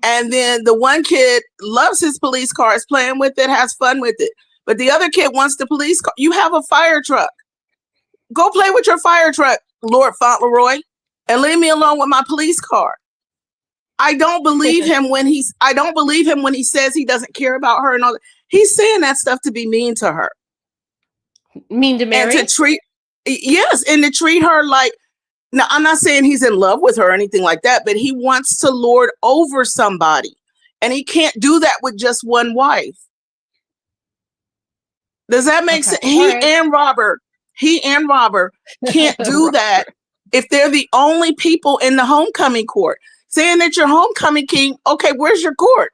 And then the one kid loves his police car, is playing with it, has fun with it. But the other kid wants the police car. You have a fire truck. Go play with your fire truck, Lord Fauntleroy, and leave me alone with my police car. I don't believe him when he says he doesn't care about her and all that. He's saying that stuff to be mean to her. Mean to Meri? And to treat her like, now I'm not saying he's in love with her or anything like that, but he wants to lord over somebody. And he can't do that with just one wife. Does that make sense? He and Robert can't do that if they're the only people in the homecoming court. Saying that you're homecoming king, okay, where's your court?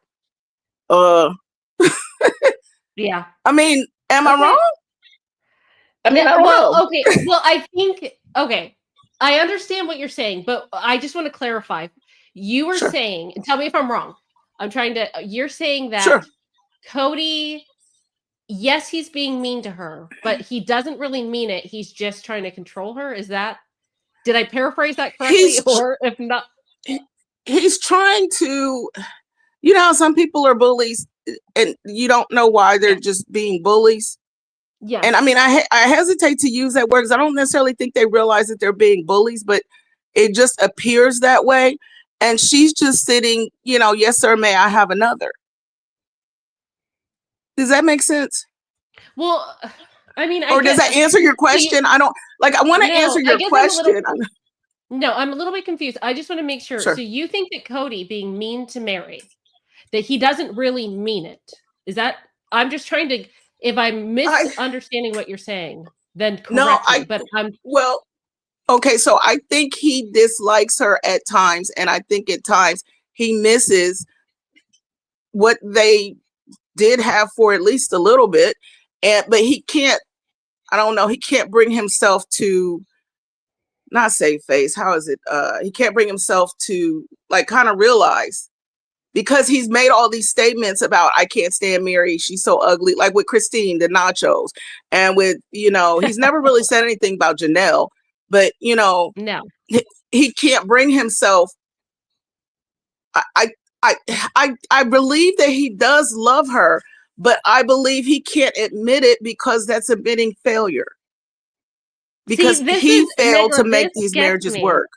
Yeah. I mean, am I wrong? I mean, okay. Well, I think, I understand what you're saying, but I just want to clarify. You were saying, and tell me if I'm wrong. You're saying that Cody, yes, he's being mean to her, but he doesn't really mean it. He's just trying to control her. Did I paraphrase that correctly? Or if not, he's trying to, some people are bullies and you don't know why they're just being bullies. Yeah. And I mean, I hesitate to use that word because I don't necessarily think they realize that they're being bullies, but it just appears that way. And she's just sitting, yes, sir, may I have another? Does that make sense? Well, I mean, Or does that answer your question? I don't like. I want to No, answer I your guess question. No, I'm a little bit confused. I just want to make sure. Sure. So you think that Cody being mean to Meri, that he doesn't really mean it? Is that? I'm just trying to. If I'm misunderstanding what you're saying, then correct me. But I'm well. Okay, so I think he dislikes her at times, and I think at times he misses what they did have for at least a little bit, but he can't. I don't know. He can't bring himself to not save face. How is it? He can't bring himself to like kind of realize, because he's made all these statements about I can't stand Meri. She's so ugly, like with Christine, the nachos, and with he's never really said anything about Janelle, but no, he can't bring himself. I believe that he does love her, but I believe he can't admit it because that's admitting failure. Because he failed to make these marriages work.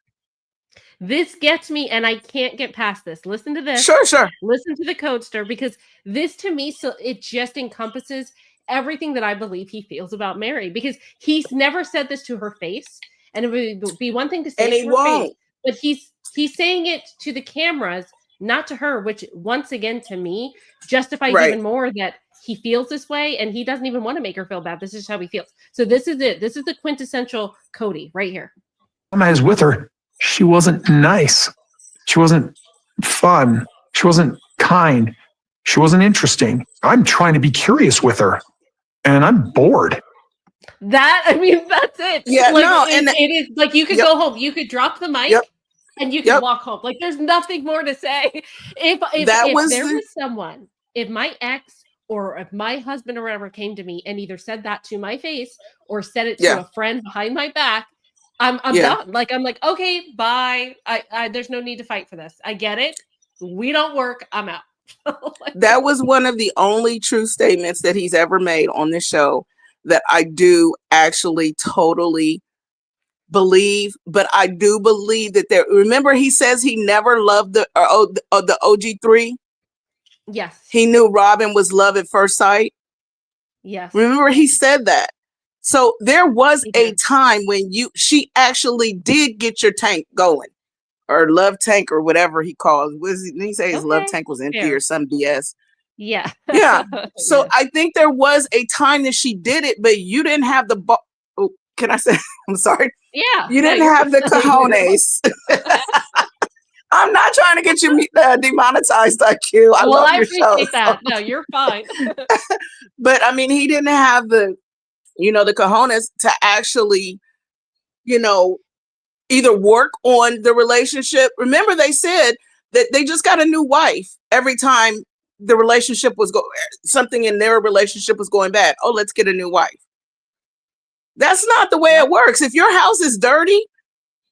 This gets me, and I can't get past this. Listen to this. Sure. Listen to the codester, because this to me, so it just encompasses everything that I believe he feels about Meri, because he's never said this to her face, and it would be one thing to say it to her face, but he's saying it to the cameras, not to her, which once again to me justifies even more that he feels this way, and he doesn't even want to make her feel bad. This is how he feels. So this is it. This is the quintessential Cody right here. When I was with her, she wasn't nice. She wasn't fun. She wasn't kind. She wasn't interesting. I'm trying to be curious with her, and I'm bored. That's it. Yeah, like, no, and it is like you could go home. You could drop the mic. And you can walk home. Like there's nothing more to say. If there was someone, if my ex or if my husband or whatever came to me and either said that to my face or said it to a friend behind my back, I'm done. Like I'm like, okay, bye. I there's no need to fight for this. I get it. We don't work. I'm out. That was one of the only true statements that he's ever made on this show that I do actually totally believe, but I do believe that remember he says he never loved the OG3. Yes. He knew Robin was love at first sight. Yes. Remember he said that. So there was a time when she actually did get your tank going, or love tank, or whatever he calls. Didn't he say his love tank was empty or some BS? Yeah. Yeah. So I think there was a time that she did it, but you didn't have the can I say? I'm sorry. Yeah. You didn't have the cojones. I'm not trying to get you demonetized, IQ. I appreciate that. No, you're fine. But I mean, he didn't have the cojones to actually, either work on the relationship. Remember, they said that they just got a new wife every time the relationship was something in their relationship was going bad. Oh, let's get a new wife. That's not the way it works. If your house is dirty,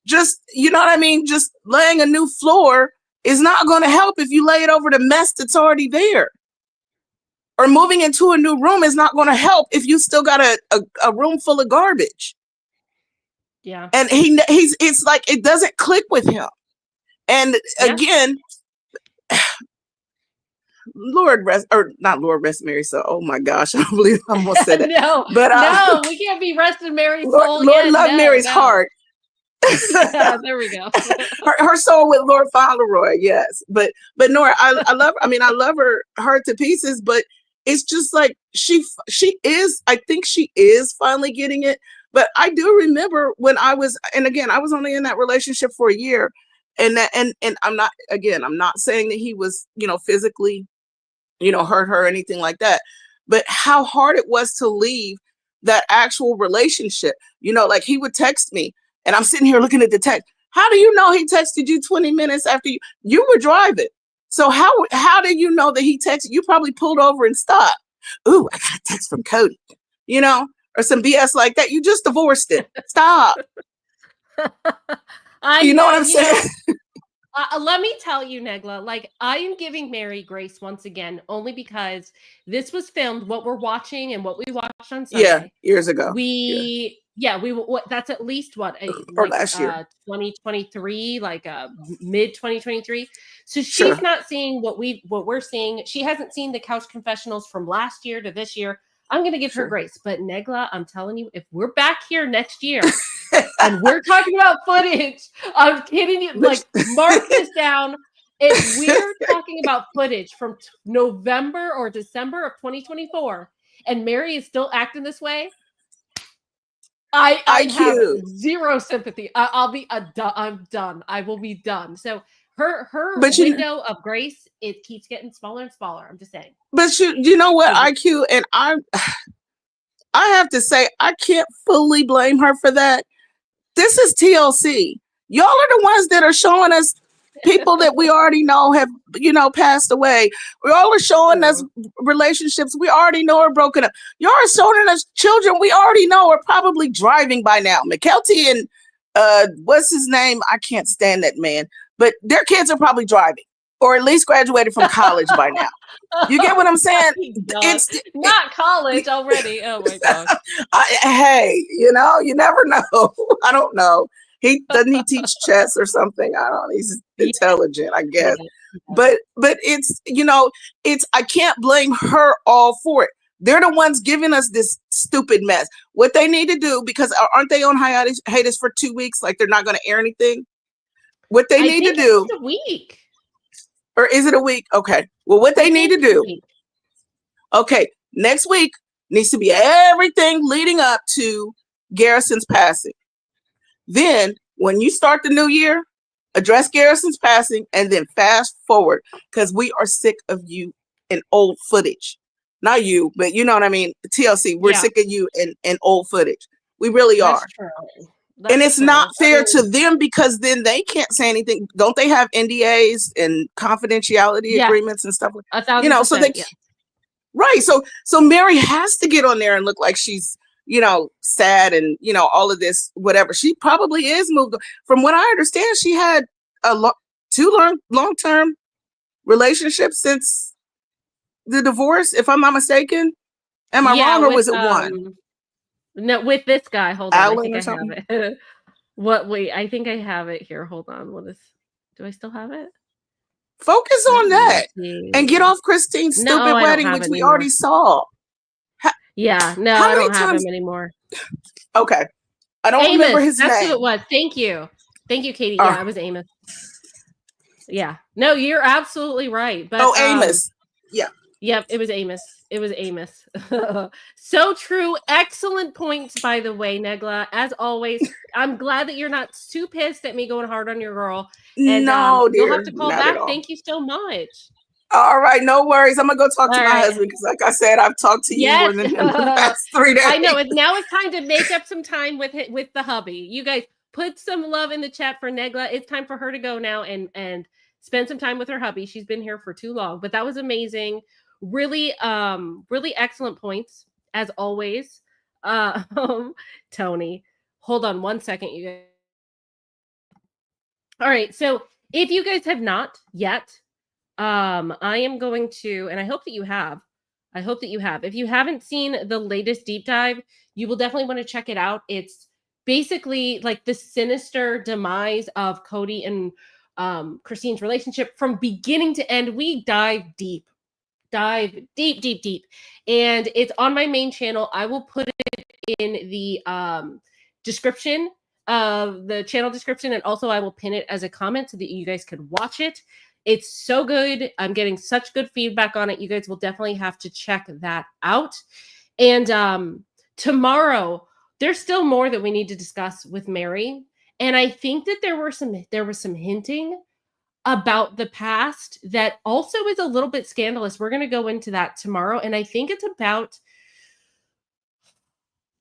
just, just laying a new floor is not going to help if you lay it over the mess that's already there. Or moving into a new room is not going to help if you still got a room full of garbage. Yeah. And it's like, it doesn't click with him. And again, Lord rest Meri. So, oh my gosh, I believe I almost said that. No, we can't be resting Mary's soul. Lord love Mary's heart. There we go. her soul with Lord Fauntleroy, yes. But Nora, I love. I mean, I love her to pieces. But it's just like she is. I think she is finally getting it. But I do remember when I was, and again, I was only in that relationship for a year, and I'm not saying that he was, physically, hurt her or anything like that. But how hard it was to leave that actual relationship. Like he would text me. And I'm sitting here looking at the text. How do you know he texted you 20 minutes after you were driving? So how do you know that he texted? You probably pulled over and stopped. Ooh, I got a text from Cody, or some BS like that. You just divorced it. Stop. You know what I'm saying? Let me tell you, Negla, like I am giving Meri grace once again, only because this was filmed, what we're watching and what we watched on Sunday. Yeah, years ago. Yeah, that's at least what or last year. 2023, mid 2023. So Sure. she's not seeing what we're seeing. She hasn't seen the couch confessionals from last year to this year. I'm going to give her grace, but Negla, I'm telling you, if we're back here next year and we're talking about footage, I'm kidding you. Like, mark this down. If we're talking about footage from November or December of 2024, and Meri is still acting this way, I have zero sympathy. I'm done. I will be done. So her window of grace, it keeps getting smaller and smaller. I'm just saying. But you know what, IQ, and I have to say, I can't fully blame her for that. This is TLC. Y'all are the ones that are showing us people that we already know have, passed away. We all are showing us relationships we already know are broken up. Y'all are showing us children we already know are probably driving by now. McKelty and what's his name? I can't stand that man. But their kids are probably driving, or at least graduated from college by now. You get what I'm saying? It's not college already. Oh my gosh. Hey, you never know. I don't know. He teach chess or something. I don't know. He's intelligent, I guess. But it's, I can't blame her all for it. They're the ones giving us this stupid mess. What they need to do, because aren't they on hiatus for 2 weeks? Like, they're not going to air anything. What they need to do. It's a week. Or is it a week? Okay. Well, what they need to do. Okay. Next week needs to be everything leading up to Garrison's passing. Then, when you start the new year, address Garrison's passing and then fast forward, because we are sick of you in old footage. Not you, but you know what I mean? TLC, we're sick of you in old footage. We really are. True. And it's not fair to them, because then they can't say anything. Don't they have NDAs and confidentiality agreements and stuff? 1,000%, so they right. So Meri has to get on there and look like she's, sad and, all of this, whatever. She probably is moved. From what I understand, she had two long-term relationships since the divorce, if I'm not mistaken. Am I wrong, or was it one? No, with this guy. Hold on. Alan I think I have it. Wait, I think I have it here. Hold on. Do I still have it? Focus on that and get off Christine's stupid wedding, which we already saw. Yeah, no, I don't have him anymore. Okay. I don't remember his name. That's who it was. Thank you, Katie. Yeah, it was Amos. Yeah. No, you're absolutely right. But Amos. Yeah. Yep, it was Amos. So true. Excellent points, by the way, Negla. As always, I'm glad that you're not too pissed at me going hard on your girl. And no, dear, you'll have to call back. Thank you so much. All right, no worries. I'm gonna go talk to my husband, because, like I said, I've talked to you more than him the past 3 days. I know. Now it's time to make up some time with the hubby. You guys put some love in the chat for Negla. It's time for her to go now and spend some time with her hubby. She's been here for too long, but that was amazing. Really, really excellent points as always. Tony, hold on one second, you guys. All right, so if you guys have not yet, I am going to, and I hope that you have. If you haven't seen the latest deep dive, you will definitely want to check it out. It's basically like the sinister demise of Cody and Christine's relationship from beginning to end. We dive deep. And it's on my main channel. I will put it in the description of the channel description, and also I will pin it as a comment so that you guys could watch it. It's so good. I'm getting such good feedback on it. You guys will definitely have to check that out. And tomorrow, there's still more that we need to discuss with Meri. And I think that there was some hinting about the past that also is a little bit scandalous. We're going to go into that tomorrow. And I think it's about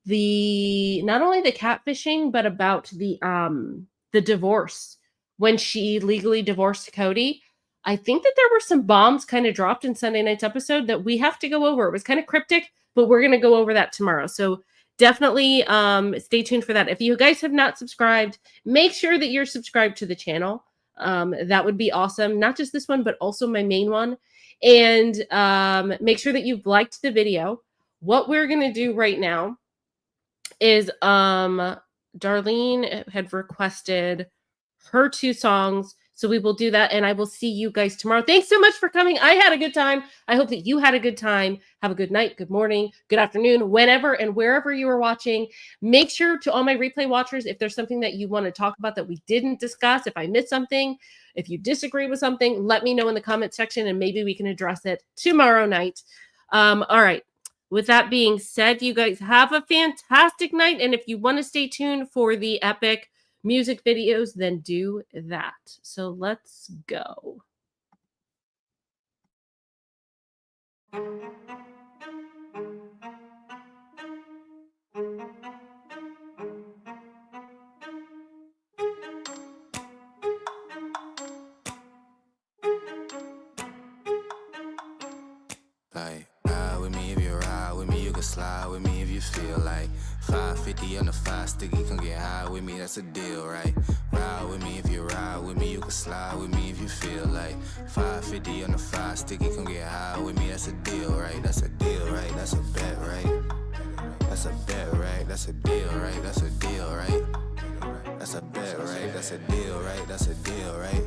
not only the catfishing, but about the divorce when she legally divorced Cody. I think that there were some bombs kind of dropped in Sunday night's episode that we have to go over. It was kind of cryptic, but we're going to go over that tomorrow. So definitely stay tuned for that. If you guys have not subscribed, make sure that you're subscribed to the channel. That would be awesome. Not just this one, but also my main one. And make sure that you've liked the video. What we're going to do right now is Darlene had requested her 2 songs. So we will do that, and I will see you guys tomorrow. Thanks so much for coming. I had a good time. I hope that you had a good time. Have a good night, good morning, good afternoon, whenever and wherever you are watching. Make sure to all my replay watchers, if there's something that you want to talk about that we didn't discuss, if I missed something, if you disagree with something, let me know in the comment section, and maybe we can address it tomorrow night. All right. With that being said, you guys have a fantastic night, and if you want to stay tuned for the epic music videos, then do that. So let's go. Like, ride with me if you ride with me, you can slide with me if you feel like 550 on the 5 sticky, come get high with me, that's a deal, right? Ride with me if you ride with me, you can slide with me if you feel like 550 on the 5 sticky, come get high with me, that's a deal, right? That's a deal, right? That's a bet, right? That's a bet, right? That's a deal, right? That's a deal, right? That's a bet, right? That's a deal, right? That's a deal, right?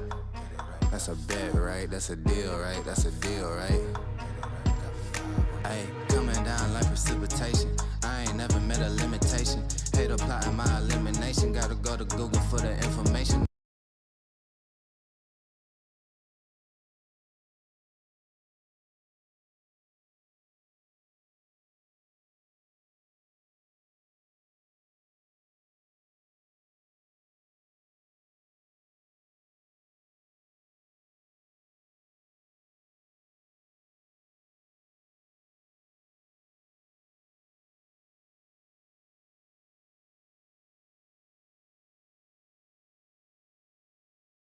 That's a bet, right? That's a deal, right? That's a deal, right? Ay, coming down like precipitation. I ain't never met a limitation. Hate plotting my elimination. Gotta go to Google for the information.